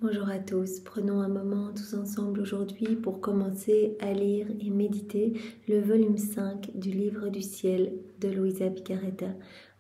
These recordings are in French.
Bonjour à tous, prenons un moment tous ensemble aujourd'hui pour commencer à lire et méditer le volume 5 du livre du ciel de Luisa Picaretta.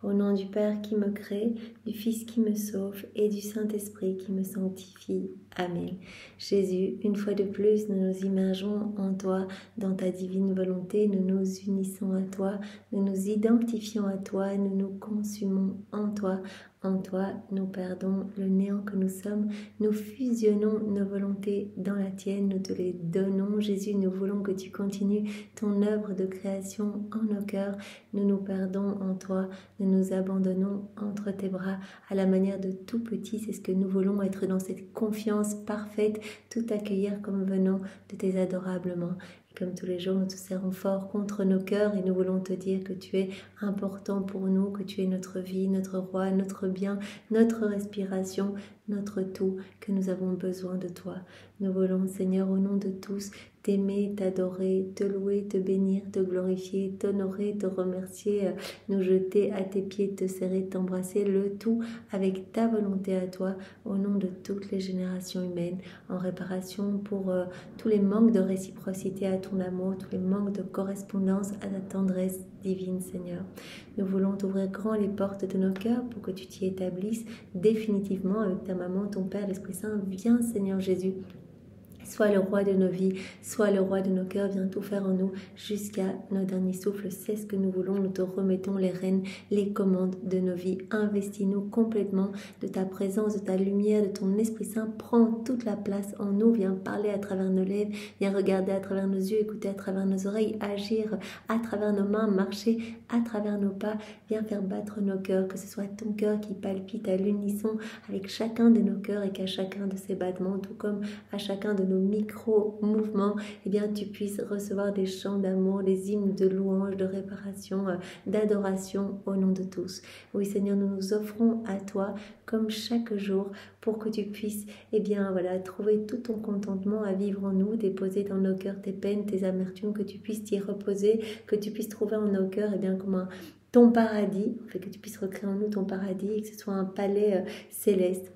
Au nom du Père qui me crée, du Fils qui me sauve et du Saint-Esprit qui me sanctifie. Amen. Jésus, une fois de plus, nous nous immergeons en toi, dans ta divine volonté, nous nous unissons à toi, nous nous identifions à toi, nous nous consumons en toi. En toi, nous perdons le néant que nous sommes, nous fusionnons nos volontés dans la tienne, nous te les donnons. Jésus, nous voulons que tu continues ton œuvre de création en nos cœurs. Nous nous perdons en toi, nous nous abandonnons entre tes bras à la manière de tout petit. C'est ce que nous voulons, être dans cette confiance parfaite, tout accueillir comme venant de tes adorables mains. Comme tous les jours, nous te serrons fort contre nos cœurs et nous voulons te dire que tu es important pour nous, que tu es notre vie, notre roi, notre bien, notre respiration, notre tout, que nous avons besoin de toi. Nous voulons, Seigneur, au nom de tous, t'aimer, t'adorer, te louer, te bénir, te glorifier, t'honorer, te remercier, nous jeter à tes pieds, te serrer, t'embrasser, le tout avec ta volonté à toi, au nom de toutes les générations humaines, en réparation pour tous les manques de réciprocité à ton amour, tous les manques de correspondance à ta tendresse divine, Seigneur. Nous voulons t'ouvrir grand les portes de nos cœurs pour que tu t'y établisses définitivement avec ta maman, ton Père, l'Esprit Saint. Viens, Seigneur Jésus. Sois le roi de nos vies, sois le roi de nos cœurs, viens tout faire en nous jusqu'à nos derniers souffles. C'est ce que nous voulons, nous te remettons les rênes, les commandes de nos vies. Investis-nous complètement de ta présence, de ta lumière, de ton Esprit Saint. Prends toute la place en nous, viens parler à travers nos lèvres, viens regarder à travers nos yeux, écouter à travers nos oreilles, agir à travers nos mains, marcher à travers nos pas. Viens faire battre nos cœurs, que ce soit ton cœur qui palpite à l'unisson avec chacun de nos cœurs et qu'à chacun de ces battements, tout comme à chacun de nos micro-mouvements, eh bien tu puisses recevoir des chants d'amour, des hymnes de louange, de réparation, d'adoration au nom de tous. Oui Seigneur, nous nous offrons à toi comme chaque jour pour que tu puisses, eh bien voilà, trouver tout ton contentement à vivre en nous, déposer dans nos cœurs tes peines, tes amertumes, que tu puisses t'y reposer, que tu puisses trouver en nos cœurs, eh bien comme ton paradis, en fait, que tu puisses recréer en nous ton paradis et que ce soit un palais céleste.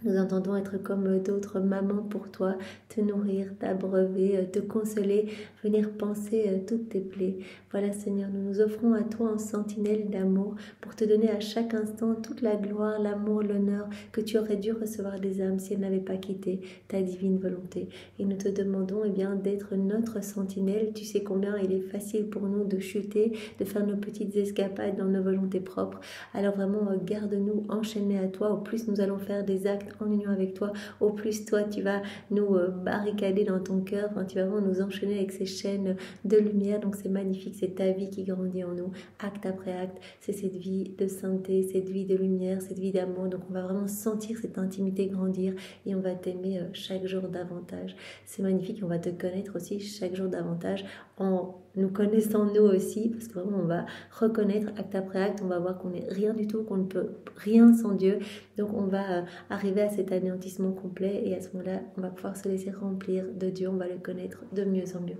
Nous entendons être comme d'autres mamans pour toi, te nourrir, t'abreuver, te consoler, venir penser toutes tes plaies. Voilà Seigneur, nous nous offrons à toi en sentinelle d'amour pour te donner à chaque instant toute la gloire, l'amour, l'honneur que tu aurais dû recevoir des âmes si elles n'avaient pas quitté ta divine volonté. Et nous te demandons eh bien, d'être notre sentinelle. Tu sais combien il est facile pour nous de chuter, de faire nos petites escapades dans nos volontés propres. Alors vraiment, garde-nous enchaînés à toi. Au plus nous allons faire des actes en union avec toi, au plus toi tu vas nous barricader dans ton cœur, enfin, tu vas vraiment nous enchaîner avec ces chaînes de lumière. Donc c'est magnifique, c'est ta vie qui grandit en nous, acte après acte, c'est cette vie de sainteté, cette vie de lumière, cette vie d'amour. Donc on va vraiment sentir cette intimité grandir et on va t'aimer chaque jour davantage. C'est magnifique, on va te connaître aussi chaque jour davantage en nous connaissant nous aussi, parce que vraiment on va reconnaître acte après acte, on va voir qu'on n'est rien du tout, qu'on ne peut rien sans Dieu. Donc on va arriver à cet anéantissement complet et à ce moment-là, on va pouvoir se laisser remplir de Dieu, on va le connaître de mieux en mieux.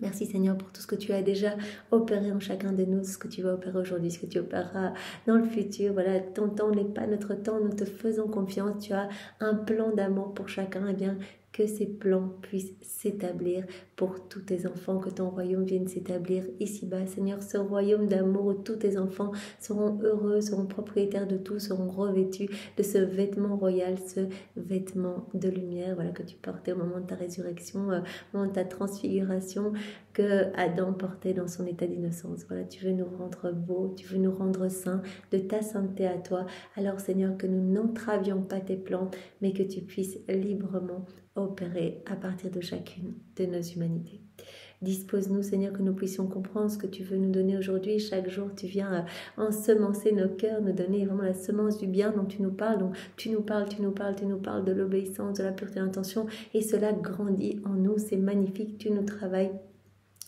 Merci Seigneur pour tout ce que tu as déjà opéré en chacun de nous, ce que tu vas opérer aujourd'hui, ce que tu opéreras dans le futur. Voilà, ton temps n'est pas notre temps, nous te faisons confiance. Tu as un plan d'amour pour chacun, et bien que ces plans puissent s'établir pour tous tes enfants, que ton royaume vienne s'établir ici-bas. Seigneur, ce royaume d'amour où tous tes enfants seront heureux, seront propriétaires de tout, seront revêtus de ce vêtement royal, ce vêtement de lumière, voilà, que tu portais au moment de ta résurrection, au moment de ta transfiguration, que Adam portait dans son état d'innocence. Voilà, tu veux nous rendre beaux, tu veux nous rendre saints de ta sainteté à toi. Alors Seigneur, que nous n'entravions pas tes plans, mais que tu puisses librement opérer à partir de chacune de nos humanités. Dispose-nous, Seigneur, que nous puissions comprendre ce que tu veux nous donner aujourd'hui. Chaque jour, tu viens ensemencer nos cœurs, nous donner vraiment la semence du bien dont tu nous parles. Donc, tu nous parles de l'obéissance, de la pureté d'intention, et cela grandit en nous. C'est magnifique, tu nous travailles.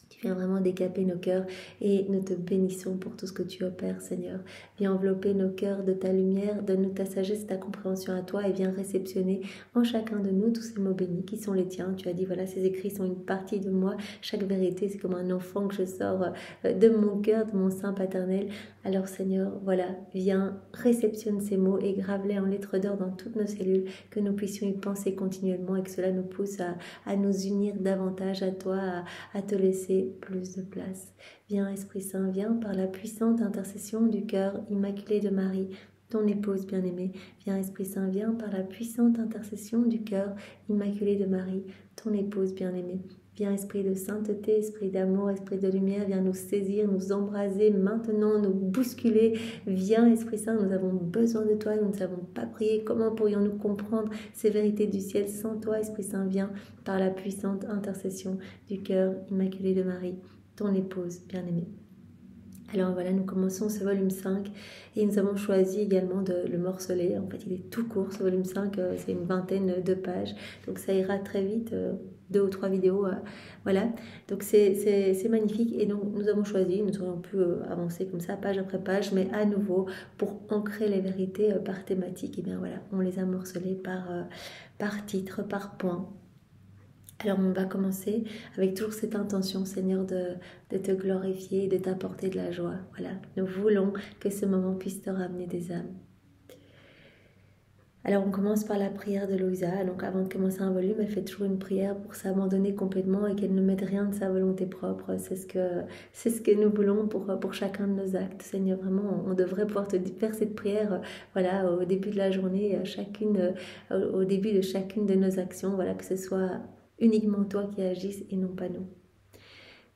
Tu viens vraiment décaper nos cœurs et nous te bénissons pour tout ce que tu opères, Seigneur. Viens envelopper nos cœurs de ta lumière, donne-nous ta sagesse, ta compréhension à toi et viens réceptionner en chacun de nous tous ces mots bénis qui sont les tiens. Tu as dit, voilà, ces écrits sont une partie de moi. Chaque vérité, c'est comme un enfant que je sors de mon cœur, de mon sein paternel. Alors Seigneur, voilà, viens, réceptionne ces mots et grave-les en lettres d'or dans toutes nos cellules, que nous puissions y penser continuellement et que cela nous pousse à nous unir davantage à toi, à te laisser plus de place. Viens Esprit Saint, viens par la puissante intercession du cœur immaculé de Marie, ton épouse bien-aimée. Viens Esprit Saint, viens par la puissante intercession du cœur immaculé de Marie, ton épouse bien-aimée. Viens Esprit de sainteté, Esprit d'amour, Esprit de lumière, viens nous saisir, nous embraser maintenant, nous bousculer. Viens Esprit Saint, nous avons besoin de toi, nous ne savons pas prier. Comment pourrions-nous comprendre ces vérités du ciel sans toi, Esprit Saint? Viens par la puissante intercession du cœur immaculé de Marie, ton épouse bien-aimée. Alors voilà, nous commençons ce volume 5 et nous avons choisi également de le morceler. En fait, il est tout court, ce volume 5, c'est une vingtaine de pages, donc ça ira très vite, 2 ou 3 vidéos, voilà. Donc c'est magnifique et donc nous avons choisi, nous aurions pu avancer comme ça, page après page, mais à nouveau, pour ancrer les vérités par thématique, et bien voilà, on les a morcelées par titre, par point. Alors on va commencer avec toujours cette intention, Seigneur, de te glorifier et de t'apporter de la joie. Voilà, nous voulons que ce moment puisse te ramener des âmes. Alors on commence par la prière de Louisa. Donc avant de commencer un volume, elle fait toujours une prière pour s'abandonner complètement et qu'elle ne mette rien de sa volonté propre. C'est ce que nous voulons pour chacun de nos actes. Seigneur, vraiment, on devrait pouvoir te faire cette prière, voilà, au début de la journée, au début de chacune de nos actions, voilà, que ce soit uniquement toi qui agisses et non pas nous.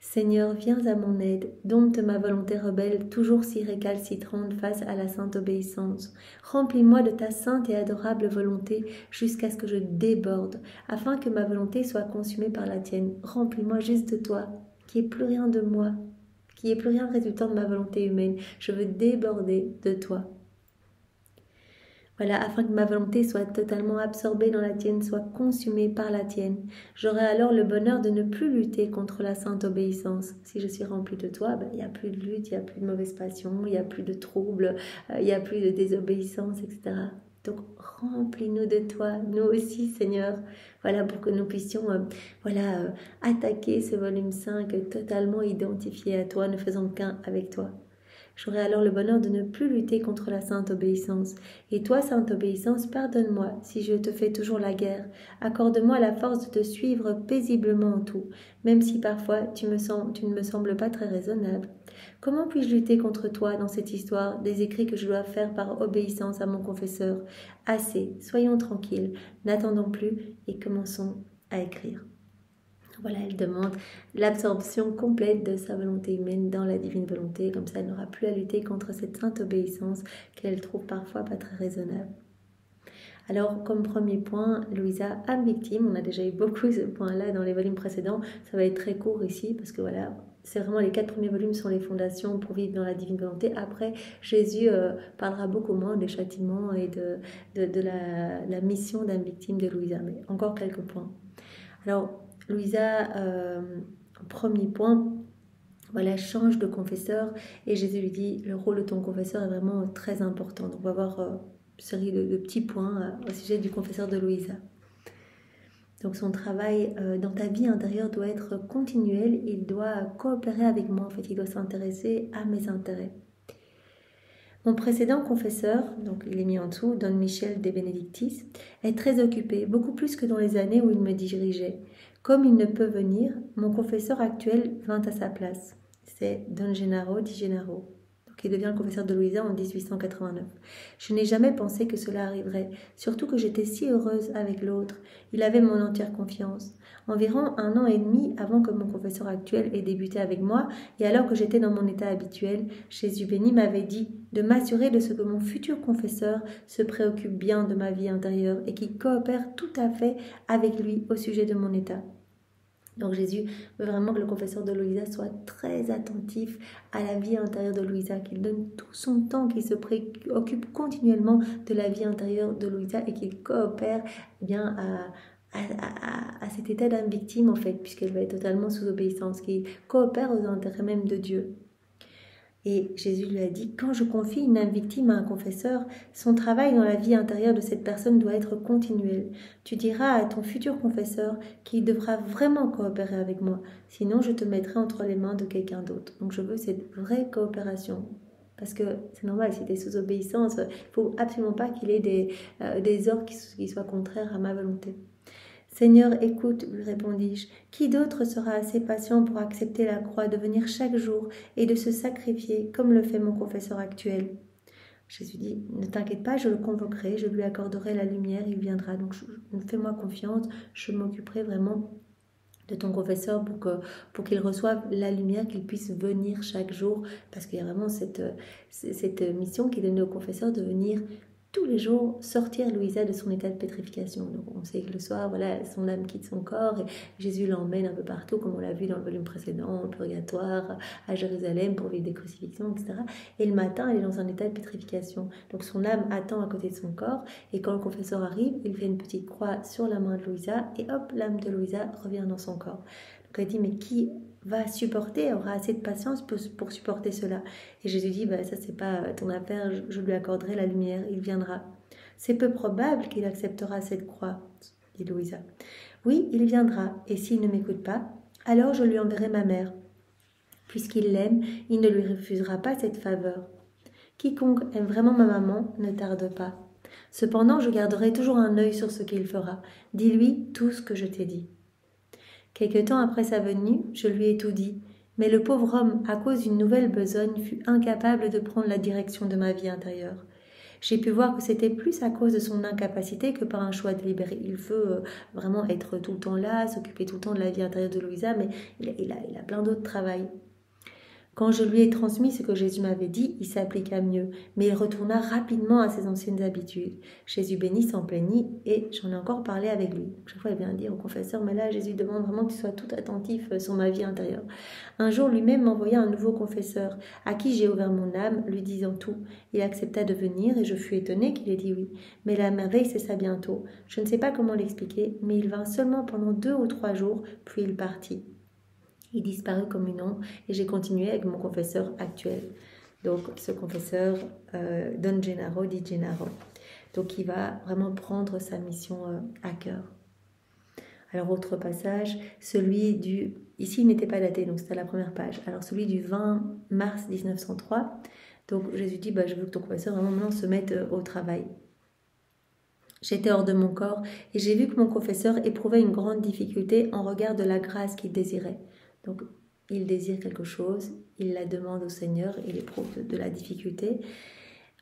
Seigneur, viens à mon aide, dompte ma volonté rebelle, toujours si récalcitrante face à la sainte obéissance. Remplis-moi de ta sainte et adorable volonté jusqu'à ce que je déborde, afin que ma volonté soit consumée par la tienne. Remplis-moi juste de toi, qui est plus rien de moi, qui est plus rien résultant de ma volonté humaine. Je veux déborder de toi. Voilà, afin que ma volonté soit totalement absorbée dans la tienne, soit consumée par la tienne. J'aurai alors le bonheur de ne plus lutter contre la sainte obéissance. Si je suis remplie de toi, il n'y a plus de lutte, il n'y a plus de mauvaise passion, il n'y a plus de troubles, il n'y a plus de désobéissance, etc. Donc remplis-nous de toi, nous aussi Seigneur, voilà, pour que nous puissions attaquer ce volume 5 totalement identifié à toi, ne faisant qu'un avec toi. J'aurai alors le bonheur de ne plus lutter contre la sainte obéissance. Et toi, sainte obéissance, pardonne-moi si je te fais toujours la guerre. Accorde-moi la force de te suivre paisiblement en tout, même si parfois tu ne me sembles pas très raisonnable. Comment puis-je lutter contre toi dans cette histoire des écrits que je dois faire par obéissance à mon confesseur? Assez, soyons tranquilles, n'attendons plus et commençons à écrire. Voilà, elle demande l'absorption complète de sa volonté humaine dans la divine volonté. Comme ça, elle n'aura plus à lutter contre cette sainte obéissance qu'elle trouve parfois pas très raisonnable. Alors, comme premier point, Louisa, âme victime. On a déjà eu beaucoup ce point-là dans les volumes précédents. Ça va être très court ici parce que voilà, c'est vraiment les 4 premiers volumes sont les fondations pour vivre dans la divine volonté. Après, Jésus parlera beaucoup moins des châtiments et de la mission d'âme victime de Louisa. Mais encore quelques points. Alors, Louisa, premier point, voilà, change de confesseur et Jésus lui dit le rôle de ton confesseur est vraiment très important. Donc on va voir une série de petits points au sujet du confesseur de Louisa. Donc son travail dans ta vie intérieure doit être continuel, il doit coopérer avec moi, en fait il doit s'intéresser à mes intérêts. Mon précédent confesseur, donc il est mis en dessous, Don Michel de Benedictis, est très occupé, beaucoup plus que dans les années où il me dirigeait. Comme il ne peut venir, mon confesseur actuel vint à sa place. C'est Don Gennaro di Gennaro, qui devient le confesseur de Louisa en 1889. Je n'ai jamais pensé que cela arriverait, surtout que j'étais si heureuse avec l'autre. Il avait mon entière confiance. Environ 1 an et demi avant que mon confesseur actuel ait débuté avec moi, et alors que j'étais dans mon état habituel, Jésus béni m'avait dit de m'assurer de ce que mon futur confesseur se préoccupe bien de ma vie intérieure et qu'il coopère tout à fait avec lui au sujet de mon état. Donc Jésus veut vraiment que le confesseur de Louisa soit très attentif à la vie intérieure de Louisa, qu'il donne tout son temps, qu'il se préoccupe continuellement de la vie intérieure de Louisa et qu'il coopère bien à cet état d'âme victime en fait, puisqu'elle va être totalement sous obéissance, qu'il coopère aux intérêts même de Dieu. Et Jésus lui a dit, quand je confie une âme victime à un confesseur, son travail dans la vie intérieure de cette personne doit être continuel. Tu diras à ton futur confesseur qu'il devra vraiment coopérer avec moi, sinon je te mettrai entre les mains de quelqu'un d'autre. Donc je veux cette vraie coopération. parce que c'est normal, si tu es sous obéissance, il ne faut absolument pas qu'il ait des ordres qui soient contraires à ma volonté. Seigneur, écoute, lui répondis-je, qui d'autre sera assez patient pour accepter la croix, de venir chaque jour et de se sacrifier comme le fait mon confesseur actuel? Jésus dit, ne t'inquiète pas, je le convoquerai, je lui accorderai la lumière, il viendra. Donc fais-moi confiance, je m'occuperai vraiment de ton confesseur pour qu'il reçoive la lumière, qu'il puisse venir chaque jour, parce qu'il y a vraiment cette mission qui est donnée au confesseur de venir tous les jours sortir Louisa de son état de pétrification. Donc on sait que le soir, voilà, son âme quitte son corps et Jésus l'emmène un peu partout, comme on l'a vu dans le volume précédent, au purgatoire, à Jérusalem pour vivre des crucifixions, etc. Et le matin, elle est dans un état de pétrification. Donc son âme attend à côté de son corps et quand le confesseur arrive, il fait une petite croix sur la main de Louisa et hop, l'âme de Louisa revient dans son corps. Donc elle dit, mais qui va supporter, aura assez de patience pour supporter cela? Et Jésus dit, ça c'est pas ton affaire, je lui accorderai la lumière, il viendra. C'est peu probable qu'il acceptera cette croix, dit Louisa. Oui, il viendra, et s'il ne m'écoute pas, alors je lui enverrai ma mère. Puisqu'il l'aime, il ne lui refusera pas cette faveur. Quiconque aime vraiment ma maman ne tarde pas. Cependant, je garderai toujours un œil sur ce qu'il fera. Dis-lui tout ce que je t'ai dit. Quelque temps après sa venue, je lui ai tout dit, mais le pauvre homme, à cause d'une nouvelle besogne, fut incapable de prendre la direction de ma vie intérieure. J'ai pu voir que c'était plus à cause de son incapacité que par un choix délibéré. Il veut vraiment être tout le temps là, s'occuper tout le temps de la vie intérieure de Louisa, mais il a plein d'autres travail. Quand je lui ai transmis ce que Jésus m'avait dit, il s'appliqua mieux, mais il retourna rapidement à ses anciennes habitudes. Jésus béni s'en plaignit et j'en ai encore parlé avec lui. Chaque fois, il vient dire au confesseur, mais là, Jésus demande vraiment que tu sois tout attentif sur ma vie intérieure. Un jour, lui-même m'envoya un nouveau confesseur, à qui j'ai ouvert mon âme, lui disant tout. Il accepta de venir et je fus étonnée qu'il ait dit oui. Mais la merveille cessa bientôt. Je ne sais pas comment l'expliquer, mais il vint seulement pendant 2 ou 3 jours, puis il partit. Il disparut comme une ombre et j'ai continué avec mon confesseur actuel. Donc ce confesseur, Don Gennaro Di Gennaro. Donc il va vraiment prendre sa mission à cœur. Alors autre passage, celui du... Ici il n'était pas daté, donc c'était à la première page. Alors celui du 20 mars 1903. Donc Jésus dit, je veux que ton confesseur vraiment maintenant se mette au travail. J'étais hors de mon corps et j'ai vu que mon confesseur éprouvait une grande difficulté en regard de la grâce qu'il désirait. Donc, il désire quelque chose, il la demande au Seigneur, il éprouve de la difficulté.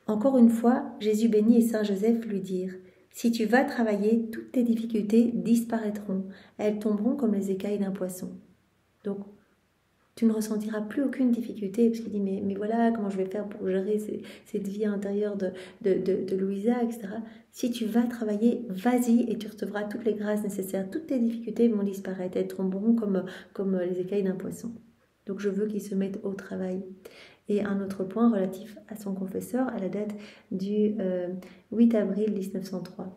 Encore une fois, Jésus béni et Saint Joseph lui dirent, « Si tu vas travailler, toutes tes difficultés disparaîtront, elles tomberont comme les écailles d'un poisson. » Donc, tu ne ressentiras plus aucune difficulté, parce qu'il dit, mais voilà, comment je vais faire pour gérer cette vie intérieure de Louisa, etc. Si tu vas travailler, vas-y, et tu recevras toutes les grâces nécessaires. Toutes tes difficultés vont disparaître, elles tomberont comme les écailles d'un poisson. Donc je veux qu'il se mette au travail. Et un autre point relatif à son confesseur, à la date du 8 avril 1903.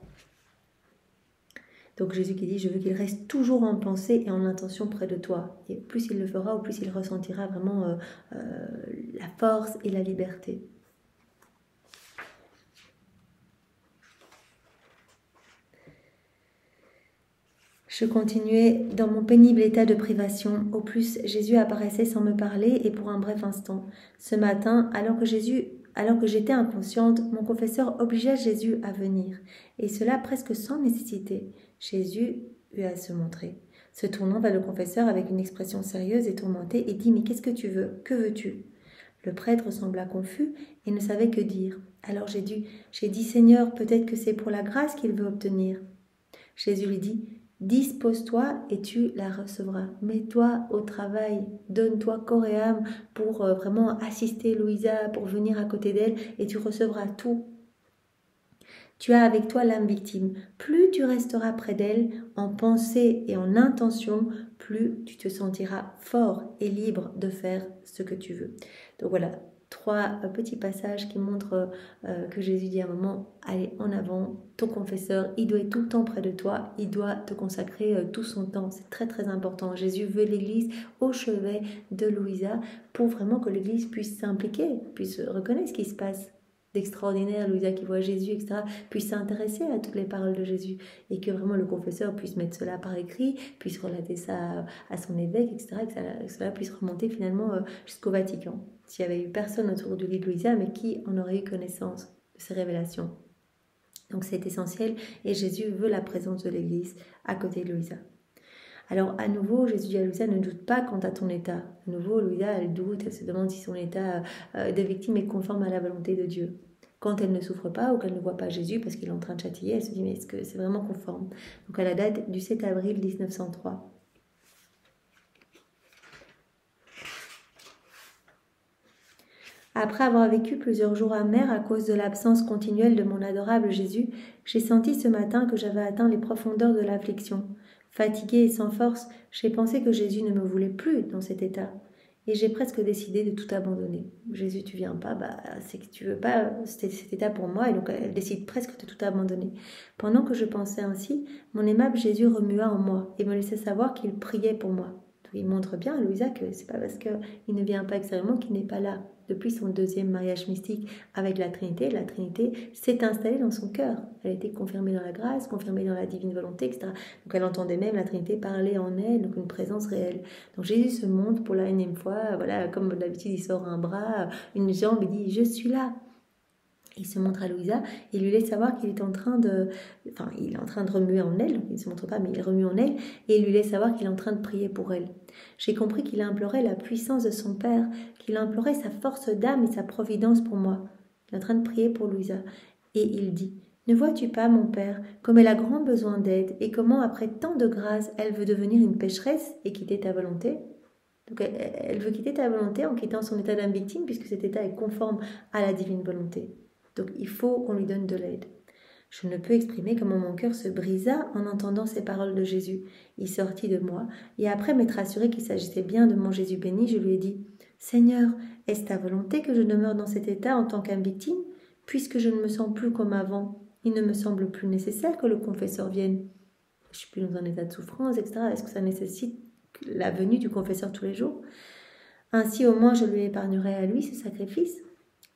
Donc Jésus qui dit, je veux qu'il reste toujours en pensée et en intention près de toi. Et plus il le fera, ou plus il ressentira vraiment la force et la liberté. Je continuais dans mon pénible état de privation. Au plus, Jésus apparaissait sans me parler et pour un bref instant. Ce matin, alors que j'étais inconsciente, mon confesseur obligea Jésus à venir, et cela presque sans nécessité. Jésus eut à se montrer. Se tournant vers le confesseur avec une expression sérieuse et tourmentée, et dit « Mais qu'est-ce que tu veux? Que veux-tu » Le prêtre sembla confus et ne savait que dire. Alors j'ai dit « Seigneur, peut-être que c'est pour la grâce qu'il veut obtenir. » Jésus lui dit « Dispose-toi et tu la recevras. Mets-toi au travail, donne-toi corps et âme pour vraiment assister Louisa, pour venir à côté d'elle et tu recevras tout. Tu as avec toi l'âme victime. Plus tu resteras près d'elle en pensée et en intention, plus tu te sentiras fort et libre de faire ce que tu veux. » Donc voilà, 3 petits passages qui montrent que Jésus dit à un moment, allez en avant, ton confesseur, il doit être tout le temps près de toi, il doit te consacrer tout son temps, c'est très très important. Jésus veut l'Église au chevet de Louisa pour vraiment que l'Église puisse s'impliquer, puisse reconnaître ce qui se passe. d'extraordinaire, Louisa qui voit Jésus, etc., puisse s'intéresser à toutes les paroles de Jésus et que vraiment le confesseur puisse mettre cela par écrit, puisse relater ça à son évêque, etc., et que cela puisse remonter finalement jusqu'au Vatican. S'il n'y avait eu personne autour du lit de Louisa, mais qui en aurait eu connaissance de ces révélations. Donc c'est essentiel et Jésus veut la présence de l'Église à côté de Louisa. Alors à nouveau, Jésus dit à Louisa, ne doute pas quant à ton état. À nouveau, Louisa, elle doute, elle se demande si son état de victime est conforme à la volonté de Dieu. Quand elle ne souffre pas ou qu'elle ne voit pas Jésus parce qu'il est en train de châtier, elle se dit, mais est-ce que c'est vraiment conforme? Donc à la date du 7 avril 1903. Après avoir vécu plusieurs jours amers à cause de l'absence continuelle de mon adorable Jésus, j'ai senti ce matin que j'avais atteint les profondeurs de l'affliction. Fatiguée et sans force, j'ai pensé que Jésus ne me voulait plus dans cet état. Et j'ai presque décidé de tout abandonner. Jésus, tu viens pas, c'est que tu veux pas cet état pour moi, et donc elle décide presque de tout abandonner. Pendant que je pensais ainsi, mon aimable Jésus remua en moi et me laissait savoir qu'il priait pour moi. Donc, il montre bien à Louisa que c'est pas parce qu'il ne vient pas extérieurement qu'il n'est pas là. Depuis son deuxième mariage mystique avec la Trinité s'est installée dans son cœur. Elle a été confirmée dans la grâce, confirmée dans la divine volonté, etc. Donc elle entendait même la Trinité parler en elle, donc une présence réelle. Donc Jésus se montre pour la énième fois, voilà, comme d'habitude il sort un bras, une jambe, il dit « Je suis là ». Il se montre à Louisa et lui laisse savoir qu'il est en train de... Enfin, il est en train de remuer en elle, il ne se montre pas, mais il remue en elle, et il lui laisse savoir qu'il est en train de prier pour elle. J'ai compris qu'il implorait la puissance de son Père, qu'il implorait sa force d'âme et sa providence pour moi. Il est en train de prier pour Louisa. Et il dit, « Ne vois-tu pas, mon Père, comme elle a grand besoin d'aide, et comment, après tant de grâce, elle veut devenir une pécheresse et quitter ta volonté ?» Donc elle veut quitter ta volonté en quittant son état d'âme victime, puisque cet état est conforme à la divine volonté. Donc il faut qu'on lui donne de l'aide. Je ne peux exprimer comment mon cœur se brisa en entendant ces paroles de Jésus. Il sortit de moi, et après m'être assuré qu'il s'agissait bien de mon Jésus béni, je lui ai dit, « Seigneur, est-ce ta volonté que je demeure dans cet état en tant qu'âme victime, puisque je ne me sens plus comme avant? Il ne me semble plus nécessaire que le confesseur vienne. Je suis plus dans un état de souffrance, etc. Est-ce que ça nécessite la venue du confesseur tous les jours? Ainsi au moins je lui épargnerai à lui ce sacrifice. »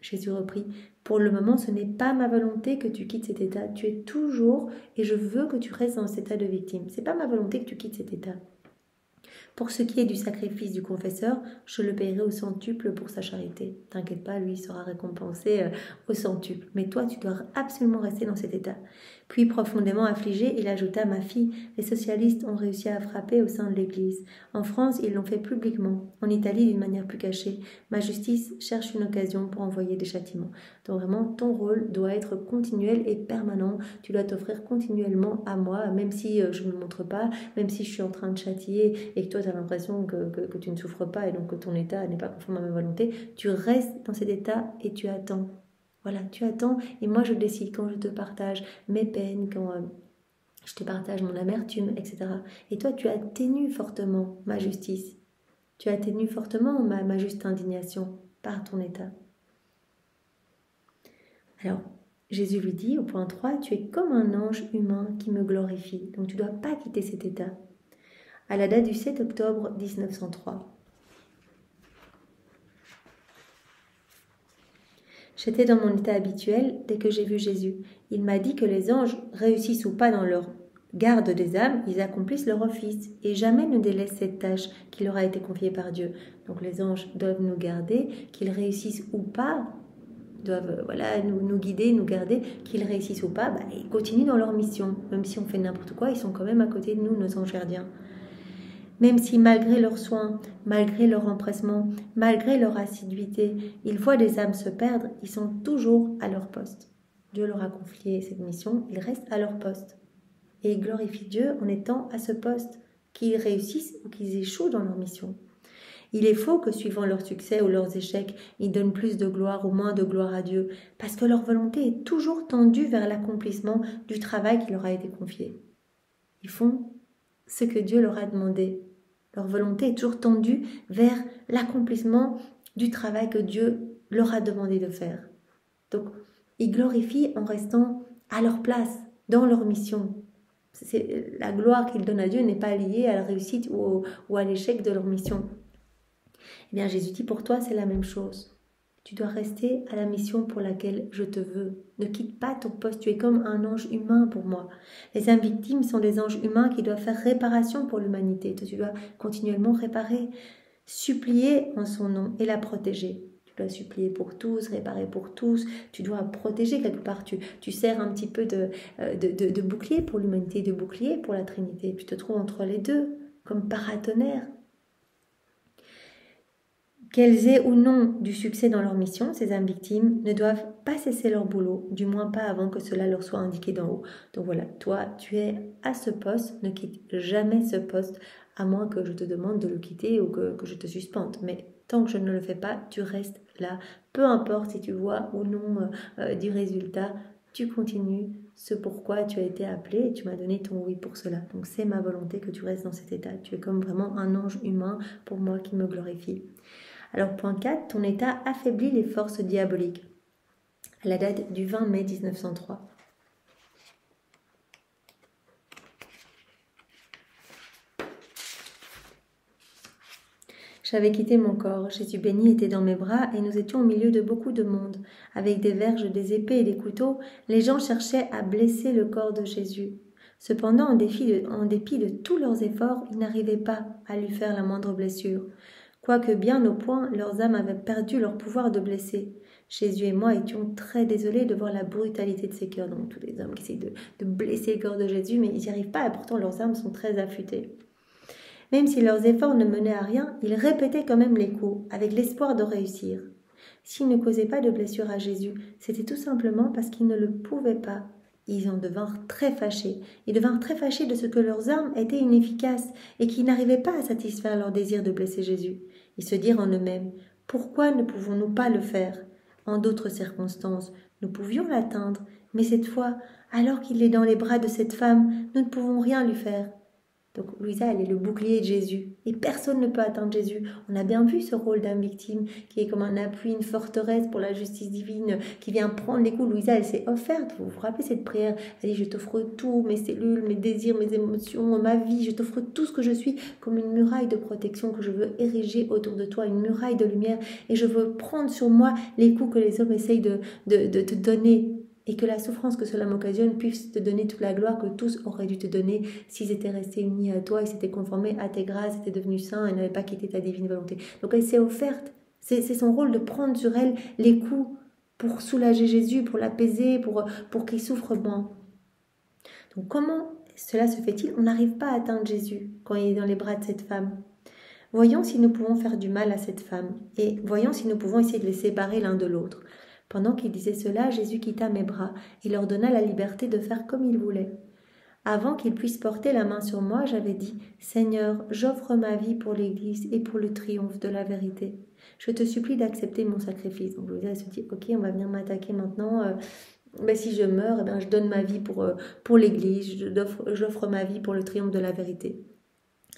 Jésus reprit, « Pour le moment, ce n'est pas ma volonté que tu quittes cet état. Tu es toujours, et je veux que tu restes dans cet état de victime. Ce n'est pas ma volonté que tu quittes cet état. Pour ce qui est du sacrifice du confesseur, je le paierai au centuple pour sa charité. T'inquiète pas, lui, il sera récompensé au centuple. Mais toi, tu dois absolument rester dans cet état. » Puis, profondément affligé, il ajouta, « Ma fille, les socialistes ont réussi à frapper au sein de l'Église. En France, ils l'ont fait publiquement. En Italie, d'une manière plus cachée. Ma justice cherche une occasion pour envoyer des châtiments. » Donc vraiment, ton rôle doit être continuel et permanent. Tu dois t'offrir continuellement à moi, même si je ne me montre pas, même si je suis en train de châtier et que toi, tu as l'impression que tu ne souffres pas et donc que ton état n'est pas conforme à ma volonté. Tu restes dans cet état et tu attends. Voilà, tu attends et moi je décide quand je te partage mes peines, quand je te partage mon amertume, etc. Et toi tu atténues fortement ma justice. Tu atténues fortement ma juste indignation par ton état. Alors, Jésus lui dit au point 3, « Tu es comme un ange humain qui me glorifie. » Donc tu ne dois pas quitter cet état. À la date du 7 octobre 1903. J'étais dans mon état habituel dès que j'ai vu Jésus. Il m'a dit que les anges, réussissent ou pas dans leur garde des âmes, ils accomplissent leur office et jamais ne délaissent cette tâche qui leur a été confiée par Dieu. Donc les anges doivent nous garder, qu'ils réussissent ou pas, doivent nous guider, nous garder, qu'ils réussissent ou pas, ils continuent dans leur mission. Même si on fait n'importe quoi, ils sont quand même à côté de nous, nos anges gardiens. Même si malgré leurs soins, malgré leur empressement, malgré leur assiduité, ils voient des âmes se perdre, ils sont toujours à leur poste. Dieu leur a confié cette mission, ils restent à leur poste. Et ils glorifient Dieu en étant à ce poste, qu'ils réussissent ou qu'ils échouent dans leur mission. Il est faux que suivant leur succès ou leurs échecs, ils donnent plus de gloire ou moins de gloire à Dieu, parce que leur volonté est toujours tendue vers l'accomplissement du travail qui leur a été confié. Ils font ce que Dieu leur a demandé. Leur volonté est toujours tendue vers l'accomplissement du travail que Dieu leur a demandé de faire. Donc, ils glorifient en restant à leur place, dans leur mission. La gloire qu'ils donnent à Dieu n'est pas liée à la réussite ou à l'échec de leur mission. Eh bien, Jésus dit, pour toi, c'est la même chose. Tu dois rester à la mission pour laquelle je te veux. Ne quitte pas ton poste, tu es comme un ange humain pour moi. Les âmes victimes sont des anges humains qui doivent faire réparation pour l'humanité. Tu dois continuellement réparer, supplier en son nom et la protéger. Tu dois supplier pour tous, réparer pour tous. Tu dois protéger quelque part. Tu sers un petit peu de bouclier pour l'humanité, de bouclier pour la Trinité. Tu te trouves entre les deux, comme paratonnerre. Qu'elles aient ou non du succès dans leur mission, ces âmes victimes ne doivent pas cesser leur boulot, du moins pas avant que cela leur soit indiqué d'en haut. Donc voilà, toi, tu es à ce poste, ne quitte jamais ce poste, à moins que je te demande de le quitter ou que je te suspende. Mais tant que je ne le fais pas, tu restes là. Peu importe si tu vois ou non du résultat, tu continues ce pourquoi tu as été appelé et tu m'as donné ton oui pour cela. Donc c'est ma volonté que tu restes dans cet état. Tu es comme vraiment un ange humain pour moi qui me glorifie. Alors, point 4, ton état affaiblit les forces diaboliques. À la date du 20 mai 1903. J'avais quitté mon corps, Jésus béni était dans mes bras et nous étions au milieu de beaucoup de monde. Avec des verges, des épées et des couteaux, les gens cherchaient à blesser le corps de Jésus. Cependant, en dépit de tous leurs efforts, ils n'arrivaient pas à lui faire la moindre blessure. Quoique bien au point, leurs âmes avaient perdu leur pouvoir de blesser. Jésus et moi étions très désolés de voir la brutalité de ces cœurs. Donc tous les hommes qui essayent de blesser le corps de Jésus, mais ils n'y arrivent pas et pourtant leurs âmes sont très affûtées. Même si leurs efforts ne menaient à rien, ils répétaient quand même les coups, avec l'espoir de réussir. S'ils ne causaient pas de blessure à Jésus, c'était tout simplement parce qu'ils ne le pouvaient pas. Ils en devinrent très fâchés. Ils devinrent très fâchés de ce que leurs armes étaient inefficaces et qu'ils n'arrivaient pas à satisfaire leur désir de blesser Jésus. Ils se dirent en eux-mêmes, « Pourquoi ne pouvons-nous pas le faire ?» En d'autres circonstances, nous pouvions l'atteindre, mais cette fois, alors qu'il est dans les bras de cette femme, nous ne pouvons rien lui faire. Donc Louisa, elle est le bouclier de Jésus. Et personne ne peut atteindre Jésus. On a bien vu ce rôle d'âme victime qui est comme un appui, une forteresse pour la justice divine, qui vient prendre les coups. Louisa, elle s'est offerte. Vous vous rappelez cette prière? Elle dit, je t'offre tout, mes cellules, mes désirs, mes émotions, ma vie. Je t'offre tout ce que je suis comme une muraille de protection que je veux ériger autour de toi, une muraille de lumière. Et je veux prendre sur moi les coups que les hommes essayent de te donner. Et que la souffrance que cela m'occasionne puisse te donner toute la gloire que tous auraient dû te donner s'ils étaient restés unis à toi et s'étaient conformés à tes grâces, étaient devenus saints et n'avaient pas quitté ta divine volonté. Donc elle s'est offerte. C'est son rôle de prendre sur elle les coups pour soulager Jésus, pour l'apaiser, pour qu'il souffre moins. Donc comment cela se fait-il? On n'arrive pas à atteindre Jésus quand il est dans les bras de cette femme. Voyons si nous pouvons faire du mal à cette femme et voyons si nous pouvons essayer de les séparer l'un de l'autre. Pendant qu'il disait cela, Jésus quitta mes bras et leur donna la liberté de faire comme il voulait. Avant qu'il puisse porter la main sur moi, j'avais dit « Seigneur, j'offre ma vie pour l'Église et pour le triomphe de la vérité. Je te supplie d'accepter mon sacrifice. » Donc Louisa se dit « Ok, on va venir m'attaquer maintenant. Si je meurs, je donne ma vie pour l'Église. J'offre ma vie pour le triomphe de la vérité. »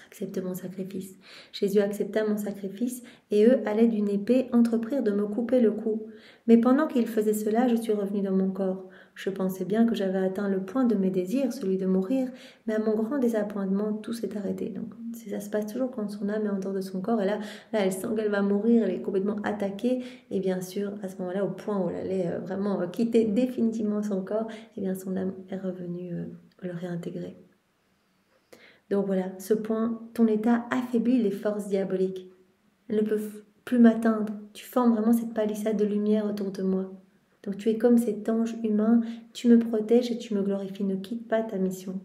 Accepte mon sacrifice. Jésus accepta mon sacrifice et eux, à l'aide d'une épée, entreprirent de me couper le cou. Mais pendant qu'ils faisaient cela, je suis revenue dans mon corps. Je pensais bien que j'avais atteint le point de mes désirs, celui de mourir, mais à mon grand désappointement, tout s'est arrêté. Donc, ça se passe toujours quand son âme est en dehors de son corps, et là, elle sent qu'elle va mourir, elle est complètement attaquée, et bien sûr, à ce moment-là, au point où elle allait vraiment quitter définitivement son corps, et bien son âme est revenue le réintégrer. Donc voilà, ce point, ton état affaiblit les forces diaboliques. Elles ne peuvent plus m'atteindre. Tu formes vraiment cette palissade de lumière autour de moi. Donc tu es comme cet ange humain, tu me protèges et tu me glorifies. Ne quitte pas ta mission.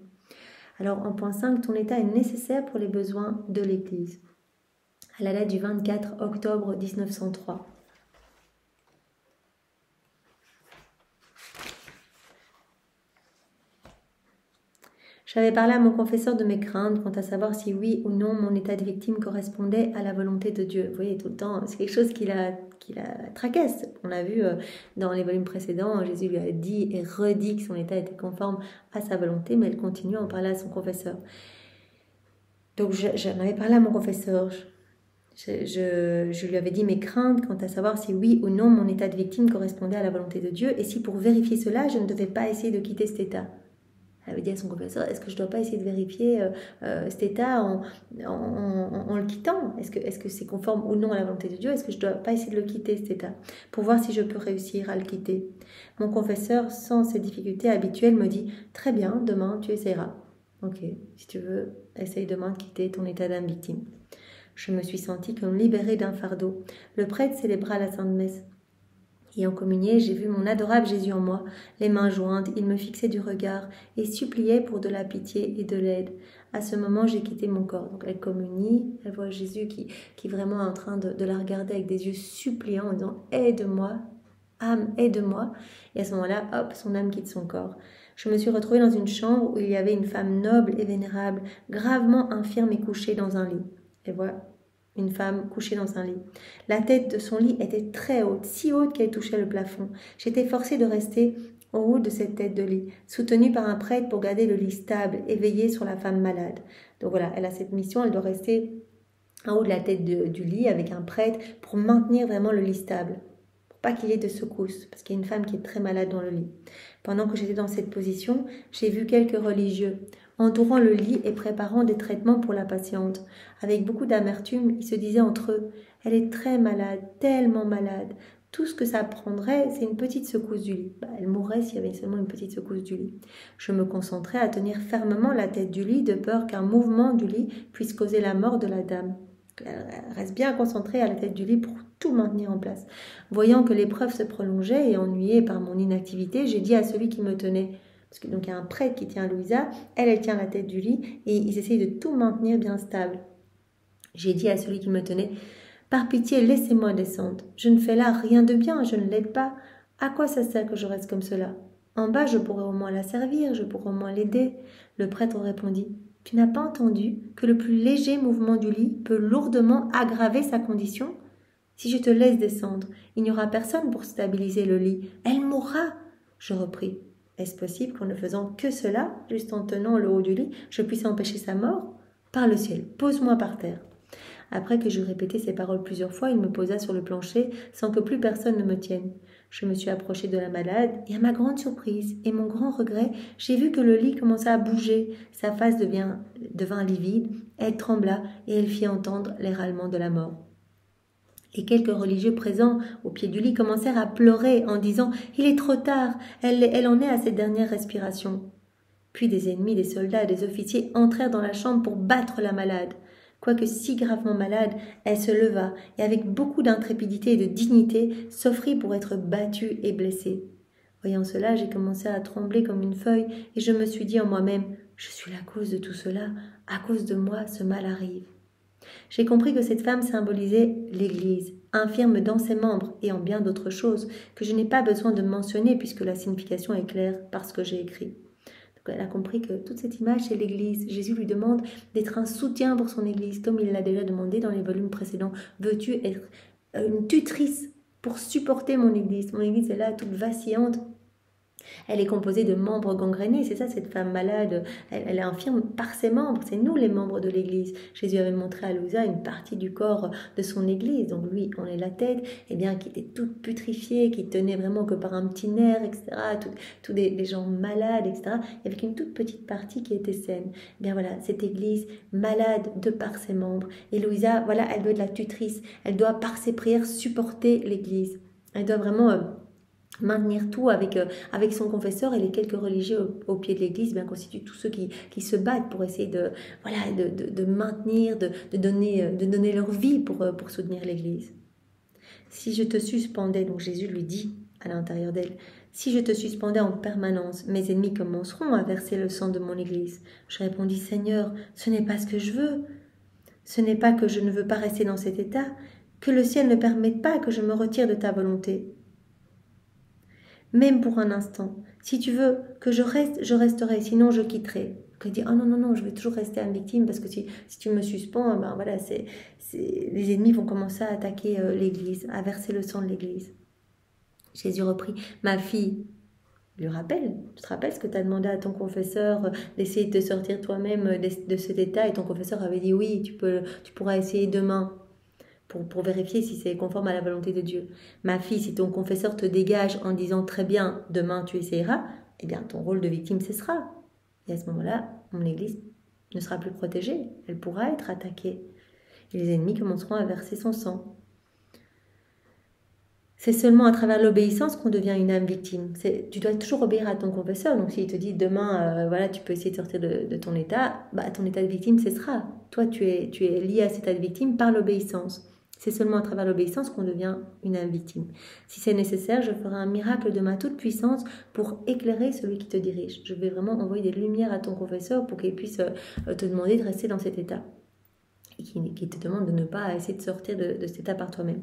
Alors en point 5, ton état est nécessaire pour les besoins de l'Église. À la date du 24 octobre 1903. J'avais parlé à mon confesseur de mes craintes quant à savoir si oui ou non mon état de victime correspondait à la volonté de Dieu. Vous voyez, tout le temps, c'est quelque chose qui la tracasse. On a vu dans les volumes précédents, Jésus lui a dit et redit que son état était conforme à sa volonté, mais elle continue à en parler à son confesseur. Donc j'en avais parlé à mon confesseur. Je lui avais dit mes craintes quant à savoir si oui ou non mon état de victime correspondait à la volonté de Dieu et si pour vérifier cela, je ne devais pas essayer de quitter cet état. Elle avait dit à son confesseur, est-ce que je ne dois pas essayer de vérifier cet état en le quittant? Est-ce que c'est conforme ou non à la volonté de Dieu? Est-ce que je ne dois pas essayer de le quitter, cet état, pour voir si je peux réussir à le quitter? Mon confesseur, sans ces difficultés habituelles, me dit, très bien, demain tu essaieras. Ok, si tu veux, essaye demain de quitter ton état d'âme victime. Je me suis sentie comme libérée d'un fardeau. Le prêtre célébra la Sainte Messe. Ayant communié, j'ai vu mon adorable Jésus en moi, les mains jointes, il me fixait du regard et suppliait pour de la pitié et de l'aide. À ce moment, j'ai quitté mon corps. Donc elle communie, elle voit Jésus qui vraiment est en train de la regarder avec des yeux suppliants en disant « Aide-moi, âme, aide-moi ». Et à ce moment-là, hop, son âme quitte son corps. Je me suis retrouvée dans une chambre où il y avait une femme noble et vénérable, gravement infirme et couchée dans un lit. Elle voit une femme couchée dans un lit. La tête de son lit était très haute, si haute qu'elle touchait le plafond. J'étais forcée de rester au haut de cette tête de lit, soutenue par un prêtre pour garder le lit stable et veiller sur la femme malade. Donc voilà, elle a cette mission, elle doit rester en haut de la tête du lit avec un prêtre pour maintenir vraiment le lit stable, pour pas qu'il y ait de secousses, parce qu'il y a une femme qui est très malade dans le lit. Pendant que j'étais dans cette position, j'ai vu quelques religieux entourant le lit et préparant des traitements pour la patiente. Avec beaucoup d'amertume, ils se disaient entre eux « Elle est très malade, tellement malade. Tout ce que ça prendrait, c'est une petite secousse du lit. » Elle mourrait s'il y avait seulement une petite secousse du lit. Je me concentrais à tenir fermement la tête du lit de peur qu'un mouvement du lit puisse causer la mort de la dame. Elle reste bien concentrée à la tête du lit pour tout maintenir en place. Voyant que l'épreuve se prolongeait et ennuyée par mon inactivité, j'ai dit à celui qui me tenait, parce que donc il y a un prêtre qui tient Louisa, elle tient la tête du lit et ils essayent de tout maintenir bien stable. J'ai dit à celui qui me tenait, par pitié, laissez-moi descendre. Je ne fais là rien de bien, je ne l'aide pas. À quoi ça sert que je reste comme cela? En bas, je pourrais au moins la servir, je pourrais au moins l'aider. Le prêtre répondit, tu n'as pas entendu que le plus léger mouvement du lit peut lourdement aggraver sa condition? Si je te laisse descendre, il n'y aura personne pour stabiliser le lit. Elle mourra. Je repris. Est-ce possible qu'en ne faisant que cela, juste en tenant le haut du lit, je puisse empêcher sa mort? Par le ciel, pose-moi par terre. Après que j'eus répété ces paroles plusieurs fois, il me posa sur le plancher sans que plus personne ne me tienne. Je me suis approchée de la malade et à ma grande surprise et mon grand regret, j'ai vu que le lit commença à bouger. Sa face devint livide, elle trembla et elle fit entendre les râlements de la mort. Et quelques religieux présents au pied du lit commencèrent à pleurer en disant « Il est trop tard, elle en est à cette dernière respiration ». Puis des ennemis, des soldats, des officiers entrèrent dans la chambre pour battre la malade. Quoique si gravement malade, elle se leva et avec beaucoup d'intrépidité et de dignité s'offrit pour être battue et blessée. Voyant cela, j'ai commencé à trembler comme une feuille et je me suis dit en moi-même « Je suis la cause de tout cela, à cause de moi ce mal arrive ». J'ai compris que cette femme symbolisait l'Église, infirme dans ses membres et en bien d'autres choses que je n'ai pas besoin de mentionner puisque la signification est claire par ce que j'ai écrit. Donc elle a compris que toute cette image, c'est l'Église. Jésus lui demande d'être un soutien pour son Église, comme il l'a déjà demandé dans les volumes précédents. Veux-tu être une tutrice pour supporter mon Église? Mon Église est là, toute vacillante. Elle est composée de membres gangrénés, c'est ça cette femme malade, elle est infirme par ses membres, c'est nous les membres de l'Église. Jésus avait montré à Louisa une partie du corps de son Église, donc lui on est la tête, et bien qui était toute putrifiée, qui tenait vraiment que par un petit nerf, etc., tous des gens malades, etc., avec une toute petite partie qui était saine. Et bien voilà, cette Église malade de par ses membres, et Louisa, voilà, elle doit être la tutrice, elle doit par ses prières supporter l'Église, elle doit vraiment... maintenir tout avec son confesseur et les quelques religieux au pied de l'église constituent tous ceux qui se battent pour essayer de maintenir, de donner leur vie pour soutenir l'église. Si je te suspendais, donc Jésus lui dit à l'intérieur d'elle, si je te suspendais en permanence, mes ennemis commenceront à verser le sang de mon église. Je répondis, Seigneur, ce n'est pas ce que je veux. Ce n'est pas que je ne veux pas rester dans cet état, que le ciel ne permette pas que je me retire de ta volonté. Même pour un instant. Si tu veux que je reste, je resterai, sinon je quitterai. Il dit, oh non, je vais toujours rester une victime parce que si tu me suspends, les ennemis vont commencer à attaquer l'église, à verser le sang de l'église. Jésus reprit, ma fille, lui rappelle, tu te rappelles ce que tu as demandé à ton confesseur, d'essayer de te sortir toi-même de cet état, et ton confesseur avait dit, oui, tu pourras essayer demain. Pour vérifier si c'est conforme à la volonté de Dieu. Ma fille, si ton confesseur te dégage en disant très bien, demain tu essaieras, eh bien ton rôle de victime cessera. Et à ce moment-là, mon Église ne sera plus protégée. Elle pourra être attaquée. Et les ennemis commenceront à verser son sang. C'est seulement à travers l'obéissance qu'on devient une âme victime. Tu dois toujours obéir à ton confesseur. Donc s'il te dit demain, voilà, tu peux essayer de sortir de ton état, ton état de victime cessera. Toi, tu es lié à cet état de victime par l'obéissance. C'est seulement à travers l'obéissance qu'on devient une âme victime. Si c'est nécessaire, je ferai un miracle de ma toute-puissance pour éclairer celui qui te dirige. Je vais vraiment envoyer des lumières à ton confesseur pour qu'il puisse te demander de rester dans cet état. Et qui te demande de ne pas essayer de sortir de cet état par toi-même.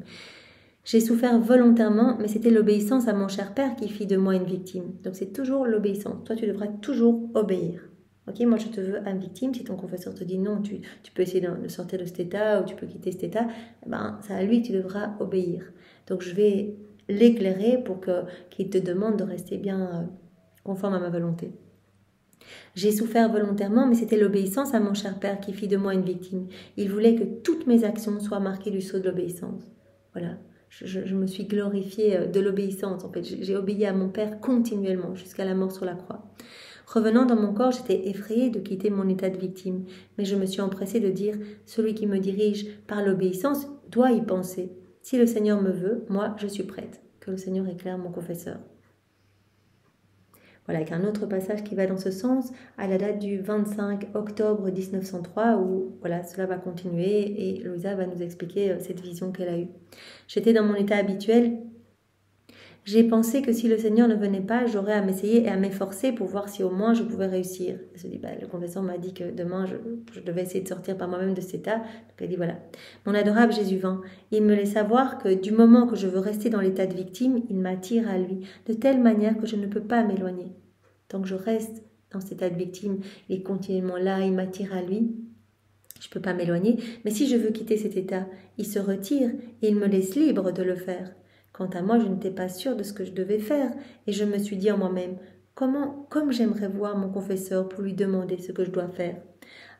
J'ai souffert volontairement, mais c'était l'obéissance à mon cher Père qui fit de moi une victime. Donc c'est toujours l'obéissance. Toi, tu devras toujours obéir. Ok, moi je te veux âme victime. Si ton confesseur te dit non, tu peux essayer de sortir de cet état ou tu peux quitter cet état, c'est à lui que tu devras obéir. Donc je vais l'éclairer pour qu'il te demande de rester bien conforme à ma volonté. J'ai souffert volontairement, mais c'était l'obéissance à mon cher Père qui fit de moi une victime. Il voulait que toutes mes actions soient marquées du sceau de l'obéissance. Voilà. Je me suis glorifiée de l'obéissance. En fait, j'ai obéi à mon Père continuellement jusqu'à la mort sur la croix. Revenant dans mon corps, j'étais effrayée de quitter mon état de victime, mais je me suis empressée de dire « Celui qui me dirige par l'obéissance doit y penser. Si le Seigneur me veut, moi, je suis prête. » Que le Seigneur éclaire mon confesseur. Voilà, avec un autre passage qui va dans ce sens, à la date du 25 octobre 1903, où voilà, cela va continuer et Louisa va nous expliquer cette vision qu'elle a eue. J'étais dans mon état habituel. J'ai pensé que si le Seigneur ne venait pas, j'aurais à m'essayer et à m'efforcer pour voir si au moins je pouvais réussir. Elle se dit, le confesseur m'a dit que demain je devais essayer de sortir par moi-même de cet état. Donc elle dit, voilà. Mon adorable Jésus vint. Il me laisse savoir que du moment que je veux rester dans l'état de victime, il m'attire à lui, de telle manière que je ne peux pas m'éloigner. Tant que je reste dans cet état de victime, il est continuellement là, il m'attire à lui. Je ne peux pas m'éloigner. Mais si je veux quitter cet état, il se retire et il me laisse libre de le faire. Quant à moi, je n'étais pas sûre de ce que je devais faire et je me suis dit en moi-même, comme j'aimerais voir mon confesseur pour lui demander ce que je dois faire.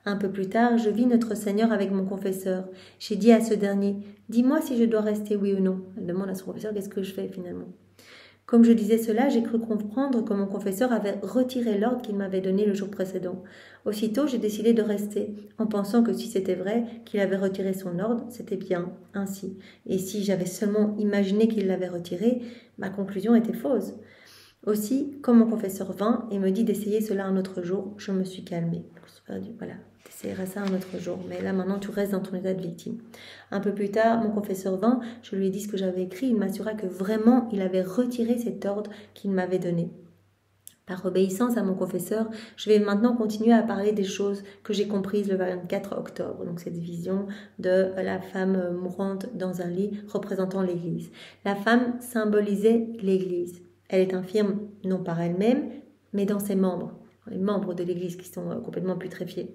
Un peu plus tard, je vis notre Seigneur avec mon confesseur. J'ai dit à ce dernier, dis-moi si je dois rester oui ou non. Elle demande à son confesseur, qu'est-ce que je fais finalement? Comme je disais cela, j'ai cru comprendre que mon confesseur avait retiré l'ordre qu'il m'avait donné le jour précédent. Aussitôt, j'ai décidé de rester, en pensant que si c'était vrai qu'il avait retiré son ordre, c'était bien ainsi. Et si j'avais seulement imaginé qu'il l'avait retiré, ma conclusion était fausse. Aussi, comme mon confesseur vint et me dit d'essayer cela un autre jour, je me suis calmée. Voilà, tu essaieras ça un autre jour, mais là maintenant tu restes dans ton état de victime. Un peu plus tard, mon confesseur vint, je lui ai dit ce que j'avais écrit, il m'assura que vraiment il avait retiré cet ordre qu'il m'avait donné. Par obéissance à mon confesseur, je vais maintenant continuer à parler des choses que j'ai comprises le 24 octobre. Donc cette vision de la femme mourante dans un lit représentant l'Église. La femme symbolisait l'Église. Elle est infirme non par elle-même, mais dans ses membres. Les membres de l'Église qui sont complètement putréfiés.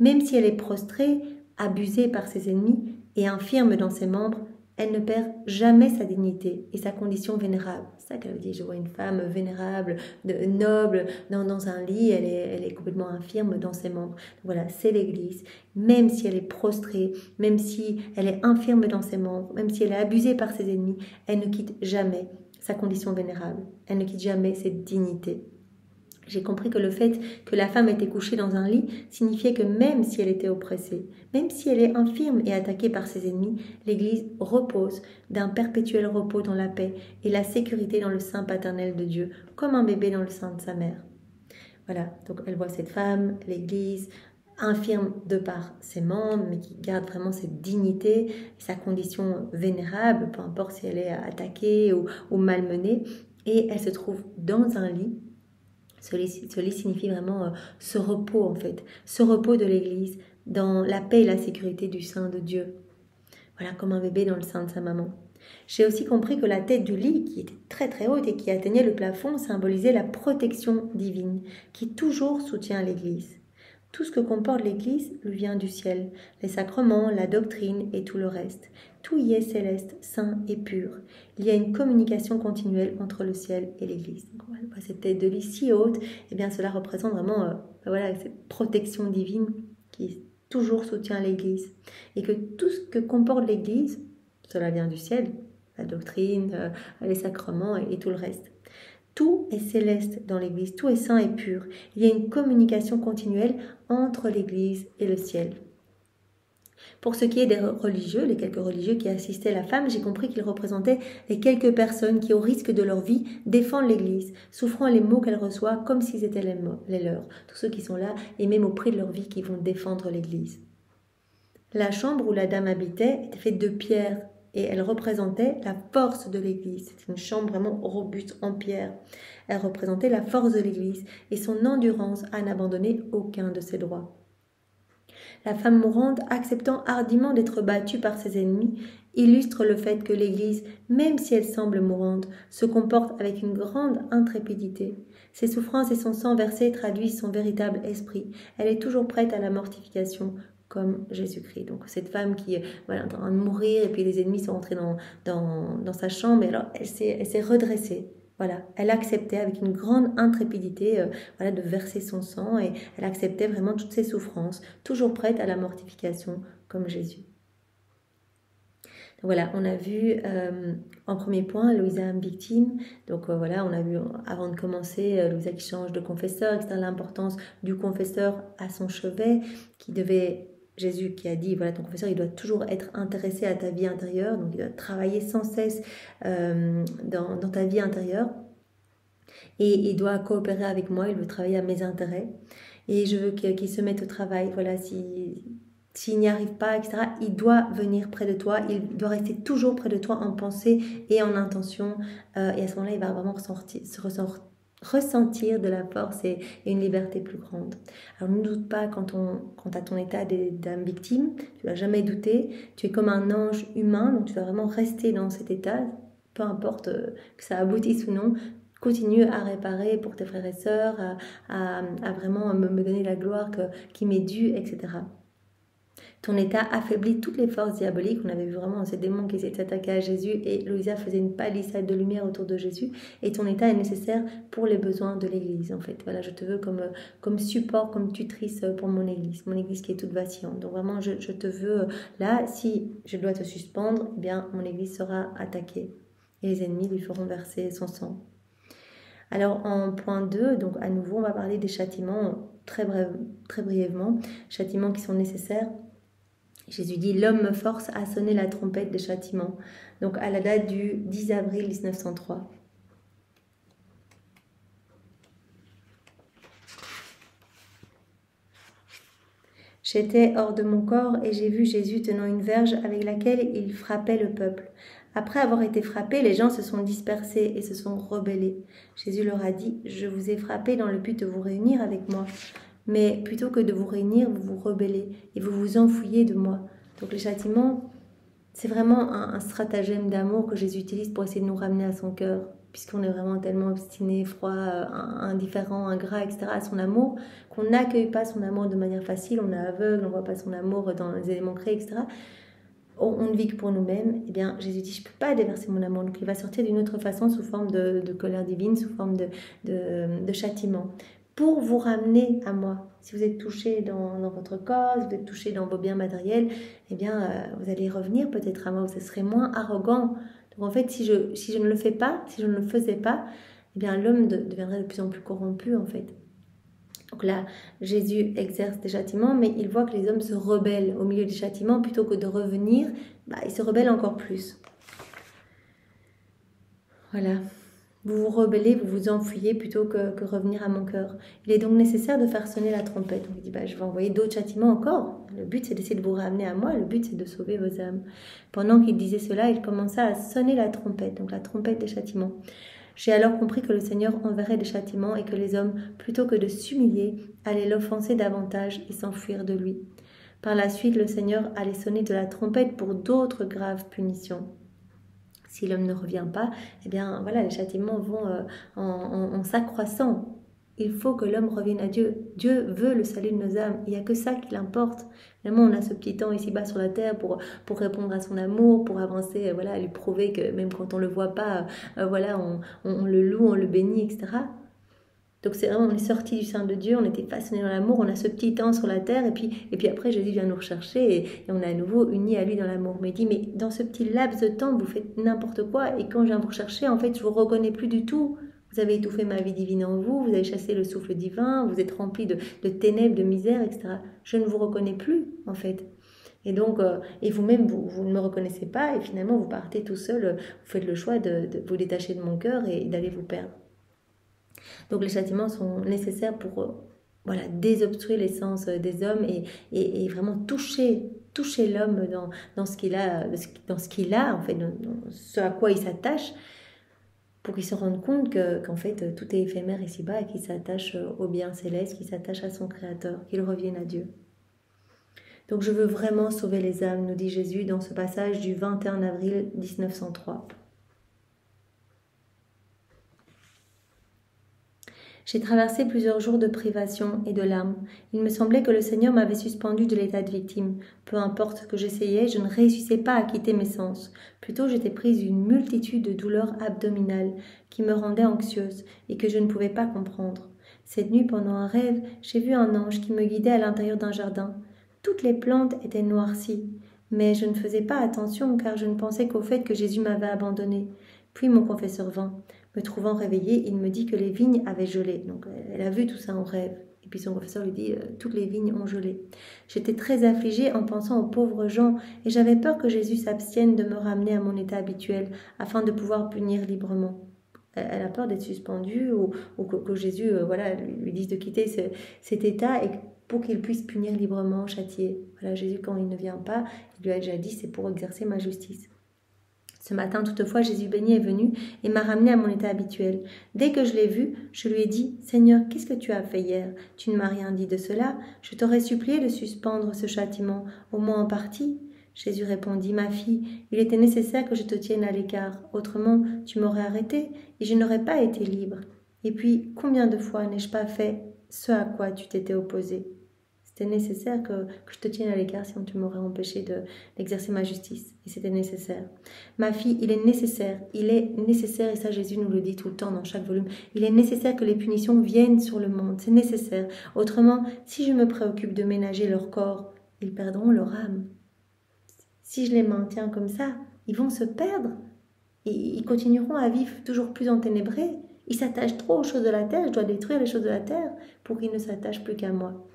Même si elle est prostrée, abusée par ses ennemis et infirme dans ses membres, elle ne perd jamais sa dignité et sa condition vénérable. C'est ça qu'elle veut dire, je vois une femme vénérable, noble, dans un lit, elle est complètement infirme dans ses membres. Donc voilà, c'est l'Église. Même si elle est prostrée, même si elle est infirme dans ses membres, même si elle est abusée par ses ennemis, elle ne quitte jamais sa condition vénérable. Elle ne quitte jamais cette dignité. J'ai compris que le fait que la femme était couchée dans un lit signifiait que même si elle était oppressée, même si elle est infirme et attaquée par ses ennemis, l'Église repose d'un perpétuel repos dans la paix et la sécurité dans le sein paternel de Dieu, comme un bébé dans le sein de sa mère. Voilà, donc elle voit cette femme, l'Église, infirme de par ses membres, mais qui garde vraiment cette dignité, sa condition vénérable, peu importe si elle est attaquée ou malmenée, et elle se trouve dans un lit. Ce lit signifie vraiment ce repos en fait, ce repos de l'Église dans la paix et la sécurité du sein de Dieu. Voilà, comme un bébé dans le sein de sa maman. J'ai aussi compris que la tête du lit, qui était très très haute et qui atteignait le plafond, symbolisait la protection divine, qui toujours soutient l'Église. Tout ce que comporte l'Église lui vient du ciel, les sacrements, la doctrine et tout le reste. Tout y est céleste, saint et pur. Il y a une communication continuelle entre le ciel et l'Église. Donc, voilà, cette tête de lit si haute, eh bien, cela représente vraiment cette protection divine qui toujours soutient l'Église. Et que tout ce que comporte l'Église, cela vient du ciel, la doctrine, les sacrements et tout le reste. Tout est céleste dans l'Église, tout est saint et pur. Il y a une communication continuelle entre l'Église et le ciel. Pour ce qui est des religieux, les quelques religieux qui assistaient la femme, j'ai compris qu'ils représentaient les quelques personnes qui, au risque de leur vie, défendent l'Église, souffrant les maux qu'elle reçoit comme s'ils étaient les leurs. Tous ceux qui sont là, et même au prix de leur vie, qui vont défendre l'Église. La chambre où la dame habitait était faite de pierre et elle représentait la force de l'Église. C'était une chambre vraiment robuste en pierre. Elle représentait la force de l'Église et son endurance à n'abandonner aucun de ses droits. La femme mourante, acceptant hardiment d'être battue par ses ennemis, illustre le fait que l'Église, même si elle semble mourante, se comporte avec une grande intrépidité. Ses souffrances et son sang versé traduisent son véritable esprit. Elle est toujours prête à la mortification, comme Jésus-Christ. Donc cette femme qui est en train de mourir et puis les ennemis sont entrés dans sa chambre et alors elle s'est redressée. Voilà, elle acceptait avec une grande intrépidité de verser son sang et elle acceptait vraiment toutes ses souffrances, toujours prête à la mortification comme Jésus. Donc voilà, on a vu en premier point Louisa victime. Donc on a vu avant de commencer Louisa qui change de confesseur, etc. L'importance du confesseur à son chevet Jésus qui a dit, voilà, ton confesseur, il doit toujours être intéressé à ta vie intérieure, donc il doit travailler sans cesse dans ta vie intérieure, et il doit coopérer avec moi, il veut travailler à mes intérêts, et je veux qu'il se mette au travail, voilà, s'il n'y arrive pas, etc., il doit venir près de toi, il doit rester toujours près de toi en pensée et en intention, et à ce moment-là, il va vraiment ressentir de la force et une liberté plus grande. Alors ne doute pas quand à ton état d'âme victime, tu ne vas jamais douter, tu es comme un ange humain, donc tu vas vraiment rester dans cet état, peu importe que ça aboutisse ou non, continue à réparer pour tes frères et sœurs, à vraiment me donner la gloire qui m'est due, etc. Ton état affaiblit toutes les forces diaboliques. On avait vu vraiment ces démons qui s'étaient attaqués à Jésus et Louisa faisait une palissade de lumière autour de Jésus. Et ton état est nécessaire pour les besoins de l'Église, en fait. Voilà, je te veux comme support, comme tutrice pour mon Église qui est toute vacillante. Donc vraiment, je te veux là, si je dois te suspendre, eh bien, mon Église sera attaquée et les ennemis lui feront verser son sang. Alors en point 2, donc à nouveau, on va parler des châtiments très brièvement, châtiments qui sont nécessaires. Jésus dit « L'homme me force à sonner la trompette des châtiments ». Donc à la date du 10 avril 1903. J'étais hors de mon corps et j'ai vu Jésus tenant une verge avec laquelle il frappait le peuple. Après avoir été frappés, les gens se sont dispersés et se sont rebellés. Jésus leur a dit « Je vous ai frappé dans le but de vous réunir avec moi. Mais plutôt que de vous réunir, vous vous rebellez et vous vous enfouillez de moi. » Donc les châtiments, c'est vraiment un stratagème d'amour que Jésus utilise pour essayer de nous ramener à son cœur, puisqu'on est vraiment tellement obstiné, froid, indifférent, ingrat, etc. à son amour, qu'on n'accueille pas son amour de manière facile, on est aveugle, on ne voit pas son amour dans les éléments créés, etc. On ne vit que pour nous-mêmes. Eh bien, Jésus dit, je ne peux pas déverser mon amour. Donc il va sortir d'une autre façon, sous forme de colère divine, sous forme de châtiment, pour vous ramener à moi. Si vous êtes touché dans votre corps, si vous êtes touché dans vos biens matériels, eh bien, vous allez revenir peut-être à moi, vous serez moins arrogant. Donc en fait, si je ne le fais pas, si je ne le faisais pas, eh bien, l'homme deviendrait de plus en plus corrompu, en fait. Donc là, Jésus exerce des châtiments, mais il voit que les hommes se rebellent au milieu des châtiments. Plutôt que de revenir, ils se rebellent encore plus. Voilà. Vous vous rebellez, vous vous enfuyez plutôt que revenir à mon cœur. Il est donc nécessaire de faire sonner la trompette. Donc il dit, je vais envoyer d'autres châtiments encore. Le but, c'est d'essayer de vous ramener à moi. Le but, c'est de sauver vos âmes. Pendant qu'il disait cela, il commença à sonner la trompette, donc la trompette des châtiments. J'ai alors compris que le Seigneur enverrait des châtiments et que les hommes, plutôt que de s'humilier, allaient l'offenser davantage et s'enfuir de lui. Par la suite, le Seigneur allait sonner de la trompette pour d'autres graves punitions. Si l'homme ne revient pas, eh bien voilà, les châtiments vont en s'accroissant. Il faut que l'homme revienne à Dieu. Dieu veut le salut de nos âmes. Il n'y a que ça qui l'importe. Vraiment, on a ce petit temps ici-bas sur la terre pour répondre à son amour, pour avancer, à lui prouver que même quand on ne le voit pas, on le loue, on le bénit, etc. Donc c'est vraiment, on est sorti du sein de Dieu, on était façonné dans l'amour, on a ce petit temps sur la terre, et puis après Jésus vient nous rechercher, et on est à nouveau unis à lui dans l'amour. Mais il dit, mais dans ce petit laps de temps, vous faites n'importe quoi, et quand je viens vous rechercher, en fait, je vous reconnais plus du tout. Vous avez étouffé ma vie divine en vous, vous avez chassé le souffle divin, vous êtes rempli de ténèbres, de misère, etc. Je ne vous reconnais plus, en fait. Et donc, et vous-même, vous ne me reconnaissez pas, et finalement, vous partez tout seul, vous faites le choix de vous détacher de mon cœur et d'aller vous perdre. Donc, les châtiments sont nécessaires pour voilà, désobstruer l'essence des hommes et vraiment toucher l'homme dans ce qu'il a, en fait, dans ce à quoi il s'attache, pour qu'il se rende compte qu'en fait, tout est éphémère ici-bas et qu'il s'attache au bien céleste, qu'il s'attache à son Créateur, qu'il revienne à Dieu. Donc je veux vraiment sauver les âmes, nous dit Jésus dans ce passage du 21 avril 1903. J'ai traversé plusieurs jours de privation et de larmes. Il me semblait que le Seigneur m'avait suspendu de l'état de victime. Peu importe ce que j'essayais, je ne réussissais pas à quitter mes sens. Plutôt, j'étais prise d'une multitude de douleurs abdominales qui me rendaient anxieuse et que je ne pouvais pas comprendre. Cette nuit, pendant un rêve, j'ai vu un ange qui me guidait à l'intérieur d'un jardin. Toutes les plantes étaient noircies, mais je ne faisais pas attention car je ne pensais qu'au fait que Jésus m'avait abandonnée. Puis mon confesseur vint. Me trouvant réveillée, il me dit que les vignes avaient gelé. Donc elle a vu tout ça en rêve. Et puis son confesseur lui dit toutes les vignes ont gelé. J'étais très affligée en pensant aux pauvres gens et j'avais peur que Jésus s'abstienne de me ramener à mon état habituel afin de pouvoir punir librement. Elle a peur d'être suspendue ou que Jésus lui dise de quitter cet état et pour qu'il puisse punir librement, châtier. Voilà, Jésus, quand il ne vient pas, il lui a déjà dit c'est pour exercer ma justice. Ce matin, toutefois, Jésus béni est venu et m'a ramené à mon état habituel. Dès que je l'ai vu, je lui ai dit « Seigneur, qu'est-ce que tu as fait hier? Tu ne m'as rien dit de cela. Je t'aurais supplié de suspendre ce châtiment, au moins en partie. » Jésus répondit « Ma fille, il était nécessaire que je te tienne à l'écart. Autrement, tu m'aurais arrêté et je n'aurais pas été libre. Et puis, combien de fois n'ai-je pas fait ce à quoi tu t'étais opposé? C'était nécessaire que je te tienne à l'écart, sinon tu m'aurais empêché d'exercer ma justice. Et c'était nécessaire. Ma fille, il est nécessaire, et ça Jésus nous le dit tout le temps dans chaque volume, il est nécessaire que les punitions viennent sur le monde, c'est nécessaire. Autrement, si je me préoccupe de ménager leur corps, ils perdront leur âme. Si je les maintiens comme ça, ils vont se perdre. Et ils continueront à vivre toujours plus enténébrés. Ils s'attachent trop aux choses de la terre, je dois détruire les choses de la terre pour qu'ils ne s'attachent plus qu'à moi.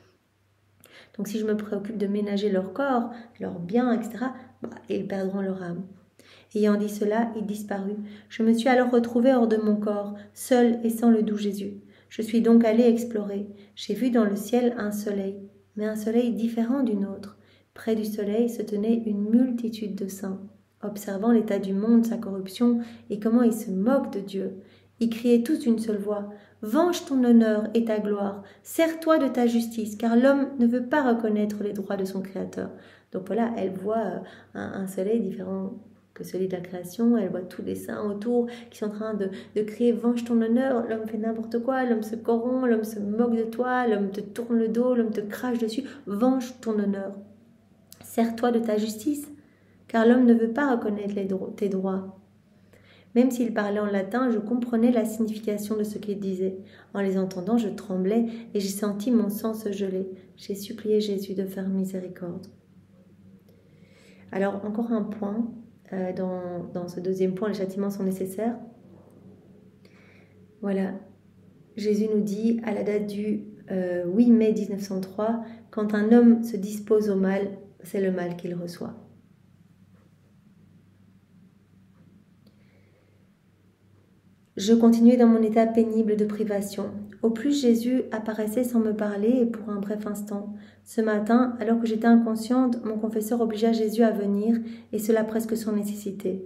Donc si je me préoccupe de ménager leur corps, leurs biens, etc., ils perdront leur âme. Ayant dit cela, il disparut. Je me suis alors retrouvée hors de mon corps, seule et sans le doux Jésus. Je suis donc allée explorer. J'ai vu dans le ciel un soleil, mais un soleil différent du nôtre. Près du soleil se tenait une multitude de saints, observant l'état du monde, sa corruption, et comment ils se moquent de Dieu. Ils criaient tous d'une seule voix « Venge ton honneur et ta gloire, sers-toi de ta justice, car l'homme ne veut pas reconnaître les droits de son Créateur. » Donc voilà, elle voit un soleil différent que celui de la création, elle voit tous les saints autour qui sont en train de crier « Venge ton honneur », l'homme fait n'importe quoi, l'homme se corrompt, l'homme se moque de toi, l'homme te tourne le dos, l'homme te crache dessus, venge ton honneur. Sers-toi de ta justice, car l'homme ne veut pas reconnaître tes droits. Même s'il parlait en latin, je comprenais la signification de ce qu'il disait. En les entendant, je tremblais et j'ai senti mon sang se geler. J'ai supplié Jésus de faire miséricorde. Alors, encore un point, dans ce deuxième point, les châtiments sont nécessaires. Voilà, Jésus nous dit à la date du 8 mai 1903, quand un homme se dispose au mal, c'est le mal qu'il reçoit. Je continuais dans mon état pénible de privation. Au plus, Jésus apparaissait sans me parler et pour un bref instant. Ce matin, alors que j'étais inconsciente, mon confesseur obligea Jésus à venir, et cela presque sans nécessité.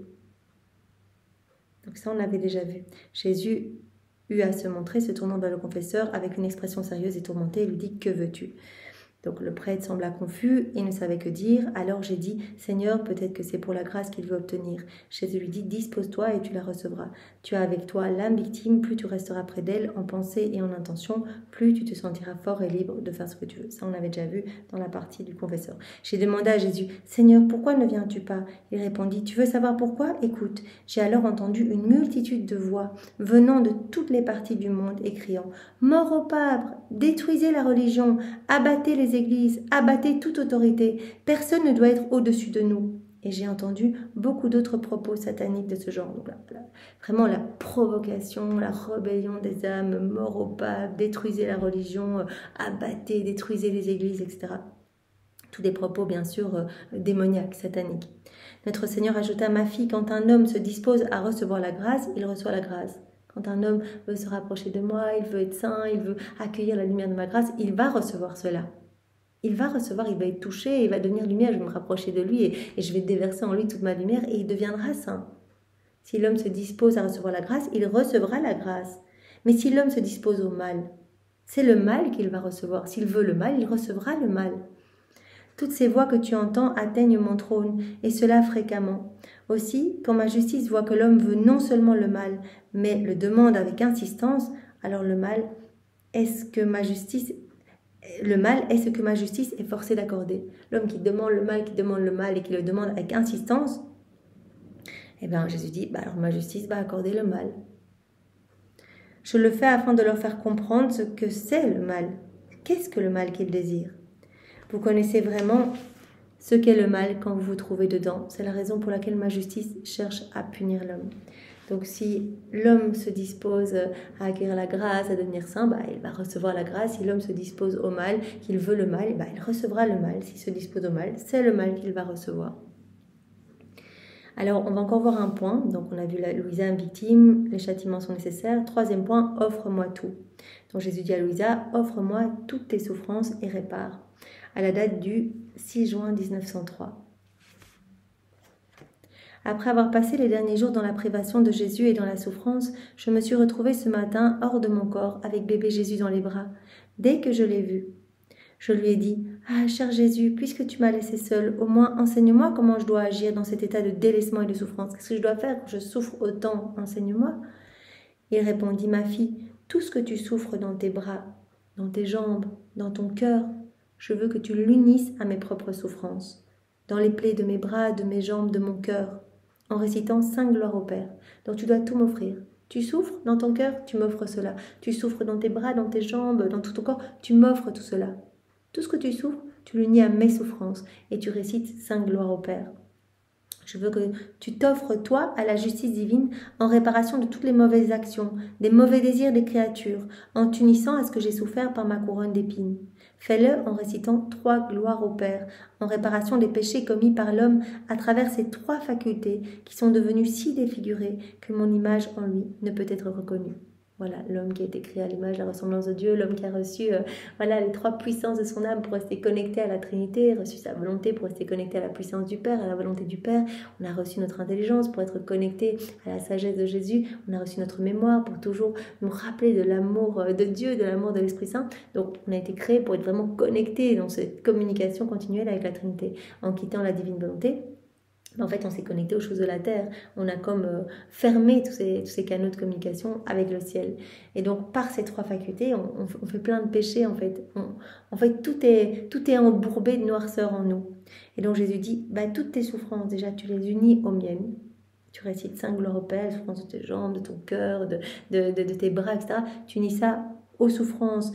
Donc ça, on l'avait déjà vu. Jésus eut à se montrer, se tournant vers le confesseur avec une expression sérieuse et tourmentée, et lui dit « Que veux-tu » Donc le prêtre sembla confus et ne savait que dire. Alors j'ai dit « Seigneur, peut-être que c'est pour la grâce qu'il veut obtenir. » Jésus lui dit « Dispose-toi et tu la recevras. Tu as avec toi l'âme victime, plus tu resteras près d'elle en pensée et en intention, plus tu te sentiras fort et libre de faire ce que tu veux. » Ça, on l'avait déjà vu dans la partie du confesseur. J'ai demandé à Jésus « Seigneur, pourquoi ne viens-tu pas ?» Il répondit « Tu veux savoir pourquoi? Écoute. » J'ai alors entendu une multitude de voix venant de toutes les parties du monde et criant « Mort aux papes! Détruisez la religion! Abattez les églises, abattez toute autorité, personne ne doit être au-dessus de nous. » Et j'ai entendu beaucoup d'autres propos sataniques de ce genre. Donc vraiment la provocation, la rébellion des âmes, mort au pape, détruisez la religion, abattez, détruisez les églises, etc. Tous des propos bien sûr démoniaques, sataniques. Notre Seigneur ajouta, ma fille, quand un homme se dispose à recevoir la grâce, il reçoit la grâce. Quand un homme veut se rapprocher de moi, il veut être saint, il veut accueillir la lumière de ma grâce, il va recevoir cela. Il va recevoir, il va être touché, il va devenir lumière, je vais me rapprocher de lui et je vais déverser en lui toute ma lumière et il deviendra saint. Si l'homme se dispose à recevoir la grâce, il recevra la grâce. Mais si l'homme se dispose au mal, c'est le mal qu'il va recevoir. S'il veut le mal, il recevra le mal. Toutes ces voix que tu entends atteignent mon trône, et cela fréquemment. Aussi, quand ma justice voit que l'homme veut non seulement le mal, mais le demande avec insistance, alors le mal est ce que ma justice est forcée d'accorder. L'homme qui demande le mal et qui le demande avec insistance, eh bien Jésus dit, alors ma justice va accorder le mal. Je le fais afin de leur faire comprendre ce que c'est le mal. Qu'est-ce que le mal qu'ils désirent? Vous connaissez vraiment ce qu'est le mal quand vous vous trouvez dedans. C'est la raison pour laquelle ma justice cherche à punir l'homme. Donc si l'homme se dispose à acquérir la grâce, à devenir saint, il va recevoir la grâce. Si l'homme se dispose au mal, qu'il veut le mal, il recevra le mal. S'il se dispose au mal, c'est le mal qu'il va recevoir. Alors on va encore voir un point. Donc on a vu Louisa victime, les châtiments sont nécessaires. Troisième point, offre-moi tout. Donc Jésus dit à Louisa, offre-moi toutes tes souffrances et répare. À la date du 6 juin 1903. Après avoir passé les derniers jours dans la privation de Jésus et dans la souffrance, je me suis retrouvée ce matin hors de mon corps avec bébé Jésus dans les bras. Dès que je l'ai vu, je lui ai dit « Ah, cher Jésus, puisque tu m'as laissé seule, au moins enseigne-moi comment je dois agir dans cet état de délaissement et de souffrance. Qu'est-ce que je dois faire quand je souffre autant? Enseigne-moi. » Il répondit « Ma fille, tout ce que tu souffres dans tes bras, dans tes jambes, dans ton cœur, je veux que tu l'unisses à mes propres souffrances, dans les plaies de mes bras, de mes jambes, de mon cœur, en récitant 5 gloires au Père. Donc tu dois tout m'offrir. Tu souffres dans ton cœur, tu m'offres cela. Tu souffres dans tes bras, dans tes jambes, dans tout ton corps, tu m'offres tout cela. Tout ce que tu souffres, tu l'unis à mes souffrances et tu récites 5 gloires au Père. Je veux que tu t'offres, toi, à la justice divine en réparation de toutes les mauvaises actions, des mauvais désirs des créatures, en t'unissant à ce que j'ai souffert par ma couronne d'épines. Fais-le en récitant 3 gloires au Père, en réparation des péchés commis par l'homme à travers ces 3 facultés qui sont devenues si défigurées que mon image en lui ne peut être reconnue. Voilà, l'homme qui a été créé à l'image, la ressemblance de Dieu, l'homme qui a reçu les 3 puissances de son âme pour rester connecté à la Trinité, reçu sa volonté pour rester connecté à la puissance du Père, à la volonté du Père. On a reçu notre intelligence pour être connecté à la sagesse de Jésus. On a reçu notre mémoire pour toujours nous rappeler de l'amour de Dieu, de l'amour de l'Esprit Saint. Donc, on a été créé pour être vraiment connecté dans cette communication continuelle avec la Trinité, en quittant la divine volonté. En fait, on s'est connecté aux choses de la terre. On a comme fermé tous ces canaux de communication avec le ciel. Et donc, par ces 3 facultés, on fait plein de péchés, en fait. En fait, tout est embourbé de noirceur en nous. Et donc, Jésus dit, toutes tes souffrances, déjà, tu les unis aux miennes. Tu récites 5 gloires au Père, les souffrances de tes jambes, de ton cœur, de tes bras, etc. Tu unis ça aux souffrances,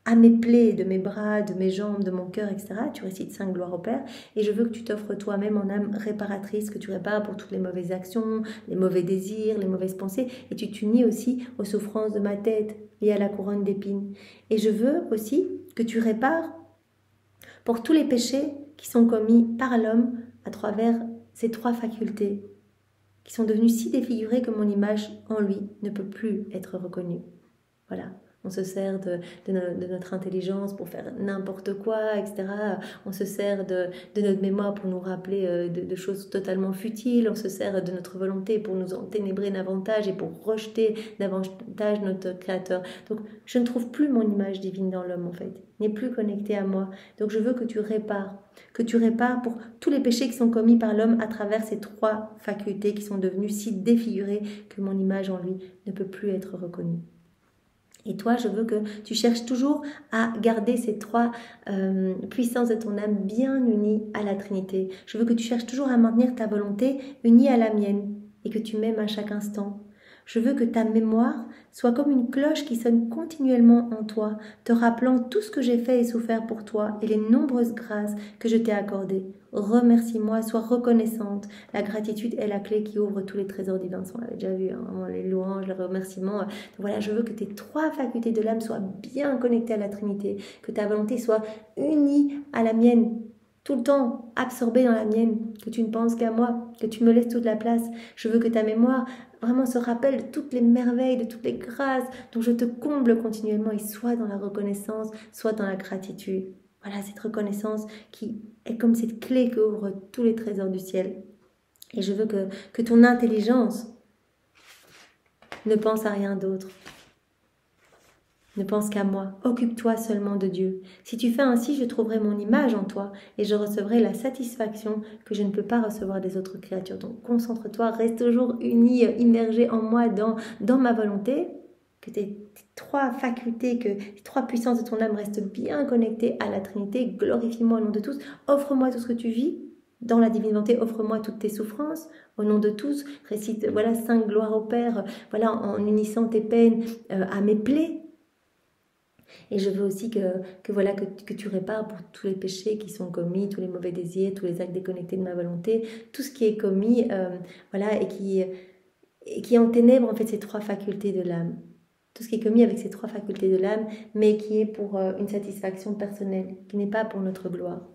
à mes plaies, de mes bras, de mes jambes, de mon cœur, etc. Tu récites 5 gloires au Père et je veux que tu t'offres toi-même en âme réparatrice, que tu répares pour toutes les mauvaises actions, les mauvais désirs, les mauvaises pensées et tu t'unis aussi aux souffrances de ma tête et à la couronne d'épines. Et je veux aussi que tu répares pour tous les péchés qui sont commis par l'homme à travers ces 3 facultés qui sont devenues si défigurées que mon image en lui ne peut plus être reconnue. Voilà. On se sert de notre intelligence pour faire n'importe quoi, etc. On se sert de notre mémoire pour nous rappeler de choses totalement futiles. On se sert de notre volonté pour nous enténébrer davantage et pour rejeter davantage notre Créateur. Donc, je ne trouve plus mon image divine dans l'homme, en fait. Il n'est plus connecté à moi. Donc, je veux que tu répares pour tous les péchés qui sont commis par l'homme à travers ces 3 facultés qui sont devenues si défigurées que mon image en lui ne peut plus être reconnue. Et toi, je veux que tu cherches toujours à garder ces 3 puissances de ton âme bien unies à la Trinité. Je veux que tu cherches toujours à maintenir ta volonté unie à la mienne et que tu m'aimes à chaque instant. Je veux que ta mémoire soit comme une cloche qui sonne continuellement en toi, te rappelant tout ce que j'ai fait et souffert pour toi et les nombreuses grâces que je t'ai accordées. Remercie-moi, sois reconnaissante. La gratitude est la clé qui ouvre tous les trésors divins. On l'avait déjà vu, hein, les louanges, les remerciements. Donc voilà, je veux que tes 3 facultés de l'âme soient bien connectées à la Trinité, que ta volonté soit unie à la mienne, tout le temps absorbée dans la mienne, que tu ne penses qu'à moi, que tu me laisses toute la place. Je veux que ta mémoire vraiment se rappelle de toutes les merveilles, de toutes les grâces dont je te comble continuellement, et soit dans la reconnaissance, soit dans la gratitude. Voilà, cette reconnaissance qui est comme cette clé qui ouvre tous les trésors du ciel. Et je veux que ton intelligence ne pense à rien d'autre. Ne pense qu'à moi. Occupe-toi seulement de Dieu. Si tu fais ainsi, je trouverai mon image en toi et je recevrai la satisfaction que je ne peux pas recevoir des autres créatures. Donc concentre-toi, reste toujours uni, immergé en moi, dans ma volonté. Que tes 3 facultés, que tes 3 puissances de ton âme restent bien connectées à la Trinité. Glorifie-moi au nom de tous. Offre-moi tout ce que tu vis. Dans la divine volonté, offre-moi toutes tes souffrances. Au nom de tous, récite 5 gloires au Père, en unissant tes peines à mes plaies. Et je veux aussi que tu répares pour tous les péchés qui sont commis, tous les mauvais désirs, tous les actes déconnectés de ma volonté, tout ce qui est commis, et qui enténèbre en fait ces 3 facultés de l'âme. Tout ce qui est commis avec ces 3 facultés de l'âme, mais qui est pour une satisfaction personnelle, qui n'est pas pour notre gloire.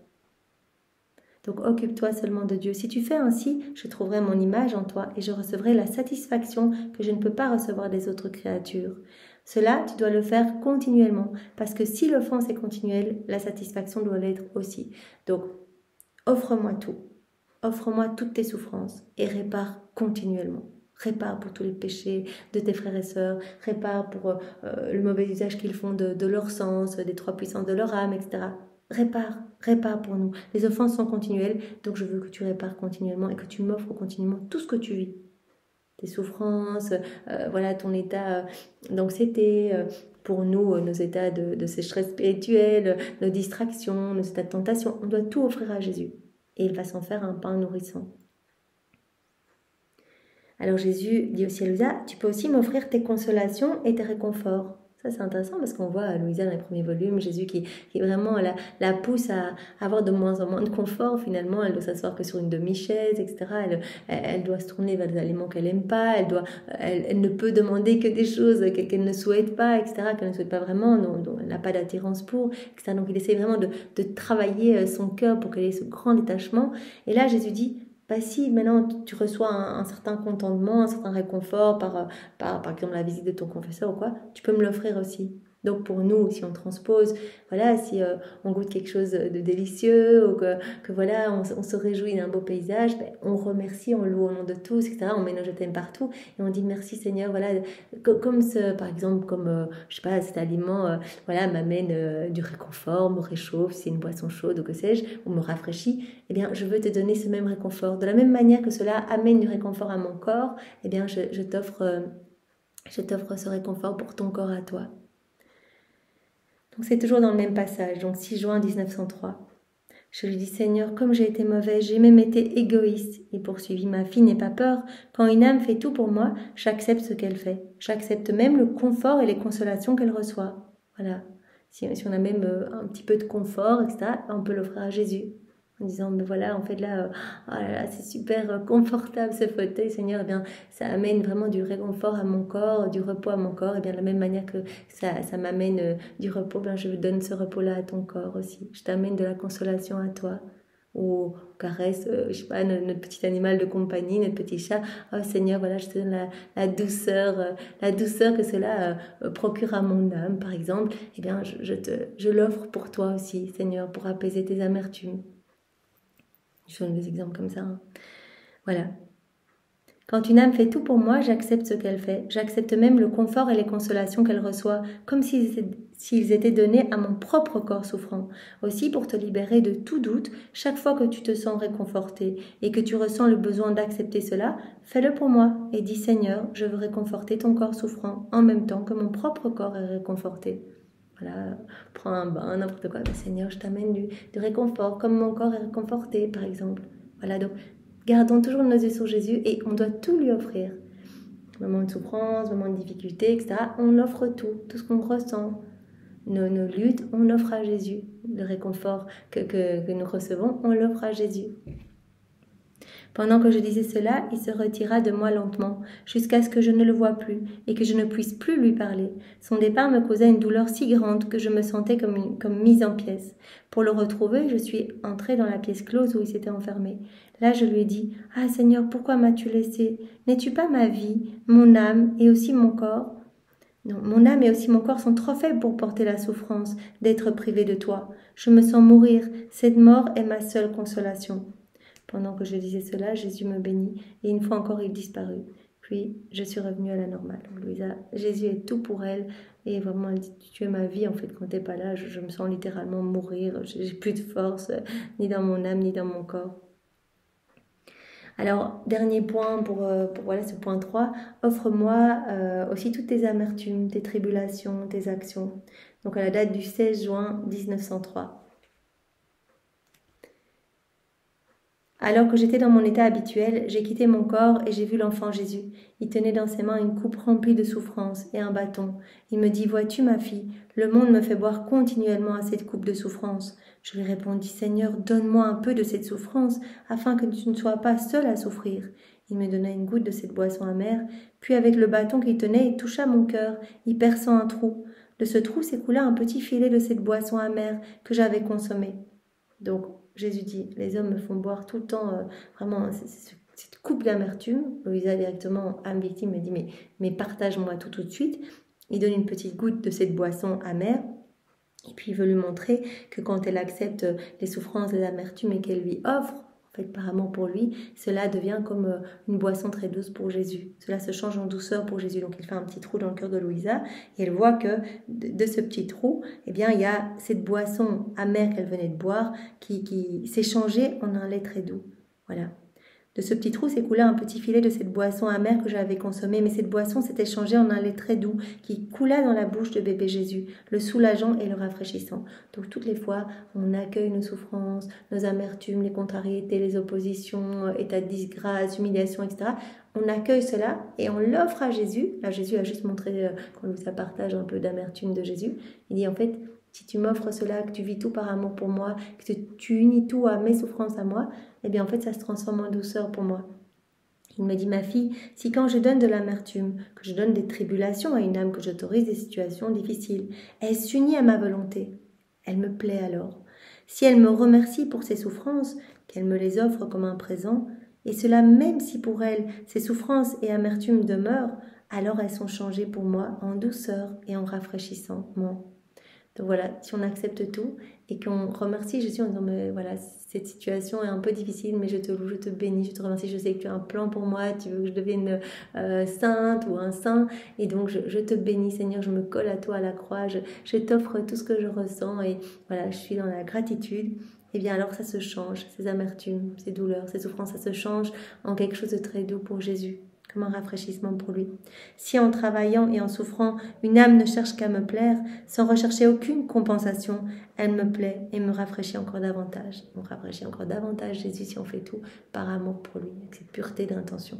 Donc occupe-toi seulement de Dieu. Si tu fais ainsi, je trouverai mon image en toi et je recevrai la satisfaction que je ne peux pas recevoir des autres créatures. Cela, tu dois le faire continuellement, parce que si l'offense est continuelle, la satisfaction doit l'être aussi. Donc, offre-moi tout. Offre-moi toutes tes souffrances et répare continuellement. Répare pour tous les péchés de tes frères et sœurs, répare pour le mauvais usage qu'ils font de leur sens, des 3 puissances de leur âme, etc. Répare pour nous. Les offenses sont continuelles, donc je veux que tu répares continuellement et que tu m'offres continuellement tout ce que tu vis. Tes souffrances, ton état d'anxiété, pour nous, nos états de sécheresse spirituelle, nos distractions, nos états de tentation, on doit tout offrir à Jésus. Et il va s'en faire un pain nourrissant. Alors Jésus dit aussi à Louisa, tu peux aussi m'offrir tes consolations et tes réconforts. Ça c'est intéressant parce qu'on voit à Louisa dans les premiers volumes, Jésus qui vraiment la pousse à avoir de moins en moins de confort. Finalement, elle doit s'asseoir que sur une demi-chaise, etc. Elle doit se tourner vers des aliments qu'elle n'aime pas, elle ne peut demander que des choses qu'elle ne souhaite pas, etc., qu'elle ne souhaite pas vraiment, dont elle n'a pas d'attirance pour, etc. Donc il essaie vraiment de travailler son cœur pour qu'elle ait ce grand détachement. Et là, Jésus dit, si maintenant tu reçois un certain contentement, un certain réconfort par exemple la visite de ton confesseur ou quoi, tu peux me l'offrir aussi. Donc pour nous, si on transpose, si on goûte quelque chose de délicieux ou que on se réjouit d'un beau paysage, on remercie, on loue au nom de tous, etc. On met nos je t'aime partout et on dit merci Seigneur, par exemple, cet aliment, m'amène du réconfort, me réchauffe, c'est une boisson chaude ou que sais-je, ou me rafraîchit, eh bien je veux te donner ce même réconfort. De la même manière que cela amène du réconfort à mon corps, eh bien je t'offre ce réconfort pour ton corps à toi. Donc c'est toujours dans le même passage, donc 6 juin 1903. Je lui dis, Seigneur, comme j'ai été mauvaise, j'ai même été égoïste. Et poursuivi, ma fille, n'aie pas peur. Quand une âme fait tout pour moi, j'accepte ce qu'elle fait. J'accepte même le confort et les consolations qu'elle reçoit. Voilà. Si on a même un petit peu de confort, etc., on peut l'offrir à Jésus. En disant, c'est super confortable ce fauteuil, Seigneur, eh bien, ça amène vraiment du réconfort à mon corps, du repos à mon corps, et bien de la même manière que ça m'amène du repos, bien, je donne ce repos-là à ton corps aussi. Je t'amène de la consolation à toi. Ou caresse, notre petit animal de compagnie, notre petit chat. Oh Seigneur, je te donne la douceur que cela procure à mon âme, par exemple. Eh bien, je l'offre pour toi aussi, Seigneur, pour apaiser tes amertumes. Je donne des exemples comme ça. Voilà. Quand une âme fait tout pour moi, j'accepte ce qu'elle fait. J'accepte même le confort et les consolations qu'elle reçoit, comme s'ils étaient donnés à mon propre corps souffrant. Aussi, pour te libérer de tout doute, chaque fois que tu te sens réconforté et que tu ressens le besoin d'accepter cela, fais-le pour moi et dis Seigneur, je veux réconforter ton corps souffrant en même temps que mon propre corps est réconforté. Voilà, prends un bain, n'importe quoi. Seigneur, je t'amène du réconfort, comme mon corps est réconforté, par exemple. Voilà, donc gardons toujours nos yeux sur Jésus et on doit tout lui offrir. moments de souffrance, moments de difficulté, etc. On offre tout ce qu'on ressent. Nos luttes, on l'offre à Jésus. Le réconfort que nous recevons, on l'offre à Jésus. Pendant que je disais cela, il se retira de moi lentement, jusqu'à ce que je ne le voie plus et que je ne puisse plus lui parler. Son départ me causait une douleur si grande que je me sentais comme mise en pièces. Pour le retrouver, je suis entrée dans la pièce close où il s'était enfermé. Là, je lui ai dit « Ah Seigneur, pourquoi m'as-tu laissé? N'es-tu pas ma vie, mon âme et aussi mon corps ?» Non, mon âme et aussi mon corps sont trop faibles pour porter la souffrance d'être privé de toi. Je me sens mourir. Cette mort est ma seule consolation. Pendant que je disais cela, Jésus me bénit et une fois encore il disparut. Puis je suis revenue à la normale. Louisa, Jésus est tout pour elle et vraiment elle dit tu es ma vie en fait quand tu n'es pas là. Je me sens littéralement mourir. J'ai plus de force ni dans mon âme ni dans mon corps. Alors, dernier point pour voilà, ce point 3, offre-moi aussi toutes tes amertumes, tes tribulations, tes actions. Donc à la date du 16 juin 1903. Alors que j'étais dans mon état habituel, j'ai quitté mon corps et j'ai vu l'enfant Jésus. Il tenait dans ses mains une coupe remplie de souffrance et un bâton. Il me dit « Vois-tu, ma fille, le monde me fait boire continuellement à cette coupe de souffrance. » Je lui répondis « Seigneur, donne-moi un peu de cette souffrance, afin que tu ne sois pas seul à souffrir. » Il me donna une goutte de cette boisson amère, puis avec le bâton qu'il tenait, il toucha mon cœur, y perçant un trou. De ce trou s'écoula un petit filet de cette boisson amère que j'avais consommée. Donc, Jésus dit, les hommes me font boire tout le temps vraiment cette coupe d'amertume. Louisa directement, âme victime, me dit, mais partage-moi tout de suite. Il donne une petite goutte de cette boisson amère. Et puis il veut lui montrer que quand elle accepte les souffrances, les amertumes et qu'elle lui offre, en fait, par amour pour lui, cela devient comme une boisson très douce pour Jésus. Cela se change en douceur pour Jésus. Donc il fait un petit trou dans le cœur de Louisa et elle voit que de ce petit trou, eh bien, il y a cette boisson amère qu'elle venait de boire qui s'est changée en un lait très doux. Voilà. De ce petit trou s'écoula un petit filet de cette boisson amère que j'avais consommée, mais cette boisson s'était changée en un lait très doux qui coula dans la bouche de bébé Jésus, le soulageant et le rafraîchissant. Donc toutes les fois, on accueille nos souffrances, nos amertumes, les contrariétés, les oppositions, état de disgrâce, humiliation, etc. On accueille cela et on l'offre à Jésus. Là, Jésus a juste montré, quand nous partage un peu d'amertume de Jésus, il dit en fait, si tu m'offres cela, que tu vis tout par amour pour moi, que tu unis tout à mes souffrances à moi, eh bien en fait ça se transforme en douceur pour moi. Il me dit, ma fille, si quand je donne de l'amertume, que je donne des tribulations à une âme, que j'autorise des situations difficiles, elle s'unit à ma volonté, elle me plaît alors. Si elle me remercie pour ses souffrances, qu'elle me les offre comme un présent, et cela même si pour elle ces souffrances et amertumes demeurent, alors elles sont changées pour moi en douceur et en rafraîchissement. Donc voilà, si on accepte tout et qu'on remercie Jésus en disant mais voilà, cette situation est un peu difficile, mais je te loue, je te bénis, je te remercie, je sais que tu as un plan pour moi, tu veux que je devienne sainte ou un saint, et donc je te bénis Seigneur, je me colle à toi à la croix, je t'offre tout ce que je ressens et voilà, je suis dans la gratitude. Et bien alors ça se change, ces amertumes, ces douleurs, ces souffrances, ça se change en quelque chose de très doux pour Jésus, comme un rafraîchissement pour lui. Si en travaillant et en souffrant, une âme ne cherche qu'à me plaire, sans rechercher aucune compensation, elle me plaît et me rafraîchit encore davantage. On rafraîchit encore davantage Jésus si on fait tout par amour pour lui, avec cette pureté d'intention.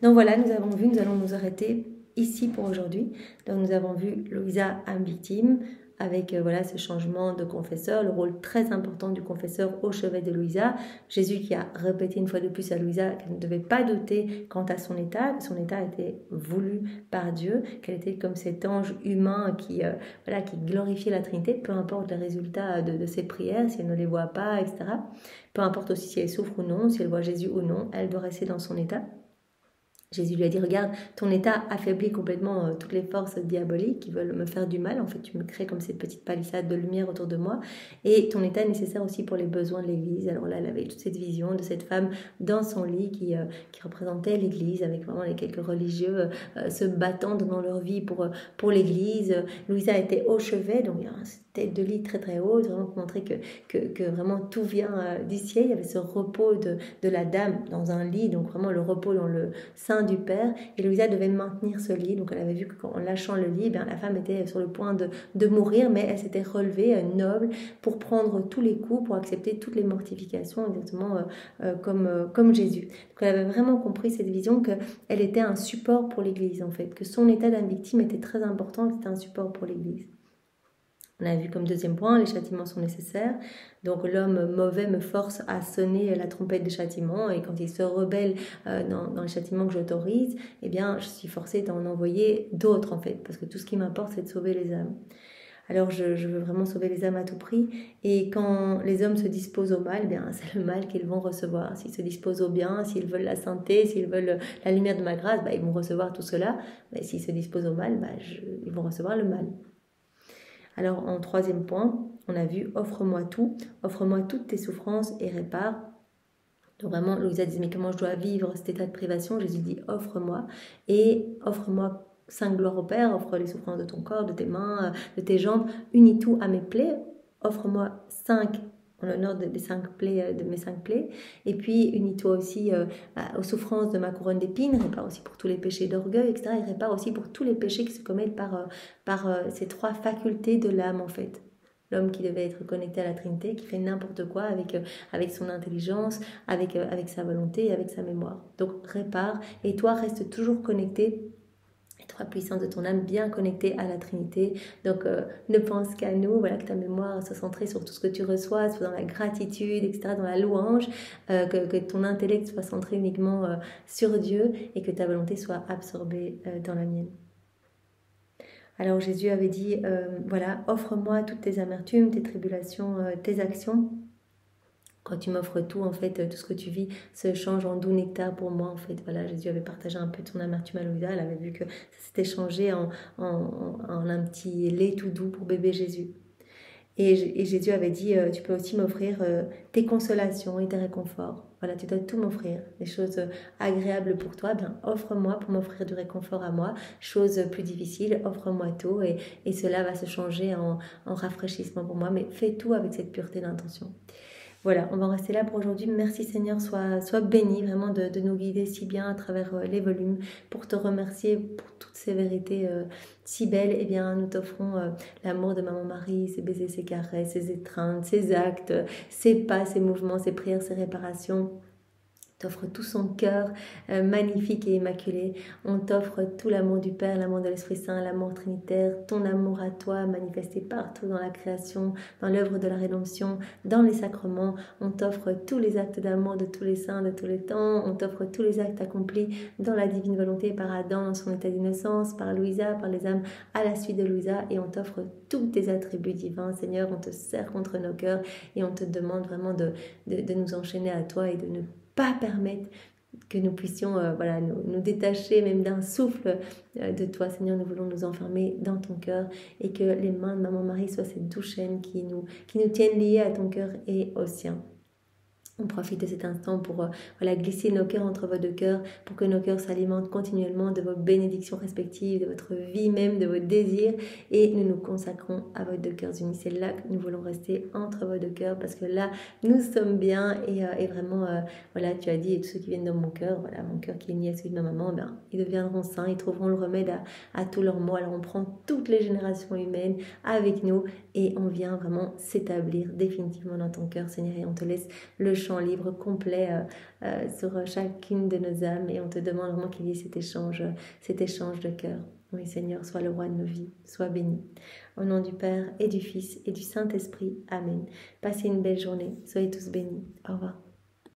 Donc voilà, nous avons vu, nous allons nous arrêter ici pour aujourd'hui. Donc nous avons vu Louisa, âme victime, avec voilà ce changement de confesseur, le rôle très important du confesseur au chevet de Louisa. Jésus qui a répété une fois de plus à Louisa qu'elle ne devait pas douter quant à son état, que son état était voulu par Dieu, qu'elle était comme cet ange humain qui glorifiait la Trinité, peu importe les résultats de ses prières, si elle ne les voit pas, etc. Peu importe aussi si elle souffre ou non, si elle voit Jésus ou non, elle doit rester dans son état. Jésus lui a dit, regarde, ton état affaiblit complètement toutes les forces diaboliques qui veulent me faire du mal. En fait, tu me crées comme cette petite palissade de lumière autour de moi. Et ton état est nécessaire aussi pour les besoins de l'Église. Alors là, elle avait toute cette vision de cette femme dans son lit qui représentait l'Église, avec vraiment les quelques religieux se battant dans leur vie pour l'Église. Louisa était au chevet, donc il y a cette tête de lit très très haute, vraiment pour montrer que vraiment tout vient du ciel. Il y avait ce repos de la dame dans un lit, donc vraiment le repos dans le sein sein du père, et Louisa devait maintenir ce lit. Donc elle avait vu qu'en lâchant le lit, la femme était sur le point de mourir, mais elle s'était relevée noble pour prendre tous les coups, pour accepter toutes les mortifications, exactement comme Jésus. Donc elle avait vraiment compris cette vision qu'elle était un support pour l'Église en fait, que son état d'âme victime était très important, que c'était un support pour l'Église. On a vu comme deuxième point, les châtiments sont nécessaires. Donc l'homme mauvais me force à sonner la trompette des châtiments, et quand il se rebelle dans les châtiments que j'autorise, eh bien je suis forcée d'en envoyer d'autres en fait, parce que tout ce qui m'importe c'est de sauver les âmes. Alors je veux vraiment sauver les âmes à tout prix, et quand les hommes se disposent au mal, c'est le mal qu'ils vont recevoir. S'ils se disposent au bien, s'ils veulent la sainteté, s'ils veulent la lumière de ma grâce, ils vont recevoir tout cela. Mais s'ils se disposent au mal, ils vont recevoir le mal. Alors en troisième point, on a vu offre-moi tout, offre-moi toutes tes souffrances et répare. Donc vraiment, Louisa disait mais comment je dois vivre cet état de privation? Jésus dit offre-moi, et offre-moi 5 gloires au Père, offre les souffrances de ton corps, de tes mains, de tes jambes, unis tout à mes plaies, offre-moi 5 en l'honneur de mes 5 plaies, et puis unis-toi aussi aux souffrances de ma couronne d'épines, répare aussi pour tous les péchés d'orgueil, etc. Il répare aussi pour tous les péchés qui se commettent par ces 3 facultés de l'âme en fait. L'homme qui devait être connecté à la Trinité, qui fait n'importe quoi avec son intelligence, avec sa volonté et avec sa mémoire. Donc répare, et toi reste toujours connecté, la puissance de ton âme bien connectée à la Trinité. Donc ne pense qu'à nous, que ta mémoire soit centrée sur tout ce que tu reçois, soit dans la gratitude, etc., dans la louange, que ton intellect soit centré uniquement sur Dieu, et que ta volonté soit absorbée dans la mienne. Alors Jésus avait dit, offre-moi toutes tes amertumes, tes tribulations, tes actions. Quand tu m'offres tout, en fait, tout ce que tu vis se change en doux nectar pour moi, en fait. Voilà, Jésus avait partagé un peu de son amertume à Louisa, elle avait vu que ça s'était changé en un petit lait tout doux pour bébé Jésus. Et Jésus avait dit, tu peux aussi m'offrir tes consolations et tes réconforts. Voilà, tu dois tout m'offrir. Des choses agréables pour toi, offre-moi pour m'offrir du réconfort à moi. Choses plus difficiles, offre-moi tout. Et cela va se changer en rafraîchissement pour moi. Mais fais tout avec cette pureté d'intention. Voilà, on va en rester là pour aujourd'hui. Merci Seigneur, sois béni vraiment de nous guider si bien à travers les volumes. Pour te remercier pour toutes ces vérités si belles, nous t'offrons l'amour de Maman Marie, ses baisers, ses caresses, ses étreintes, ses actes, ses pas, ses mouvements, ses prières, ses réparations. T'offre tout son cœur magnifique et immaculé. On t'offre tout l'amour du Père, l'amour de l'Esprit Saint, l'amour trinitaire, ton amour à toi manifesté partout dans la création, dans l'œuvre de la rédemption, dans les sacrements. On t'offre tous les actes d'amour de tous les saints de tous les temps. On t'offre tous les actes accomplis dans la divine volonté par Adam dans son état d'innocence, par Louisa, par les âmes à la suite de Louisa. Et on t'offre tous tes attributs divins. Seigneur, on te serre contre nos cœurs et on te demande vraiment de nous enchaîner à toi et de ne pas permettre que nous puissions nous détacher même d'un souffle de toi, Seigneur. Nous voulons nous enfermer dans ton cœur, et que les mains de Maman Marie soient cette douce chaîne qui nous tiennent liés à ton cœur et au sien. On profite de cet instant pour glisser nos cœurs entre vos deux cœurs, pour que nos cœurs s'alimentent continuellement de vos bénédictions respectives, de votre vie même, de vos désirs, et nous nous consacrons à vos deux cœurs unis. C'est là que nous voulons rester, entre vos deux cœurs, parce que là, nous sommes bien, et vraiment, tu as dit, et tous ceux qui viennent dans mon cœur qui est uni à celui de ma maman, ils deviendront saints, ils trouveront le remède à tous leurs maux. Alors on prend toutes les générations humaines avec nous, et on vient vraiment s'établir définitivement dans ton cœur, Seigneur, et on te laisse le champ libre complet sur chacune de nos âmes, et on te demande vraiment qu'il y ait cet échange de cœur. Oui Seigneur, sois le roi de nos vies, sois béni. Au nom du Père et du Fils et du Saint-Esprit, Amen. Passez une belle journée, soyez tous bénis. Au revoir.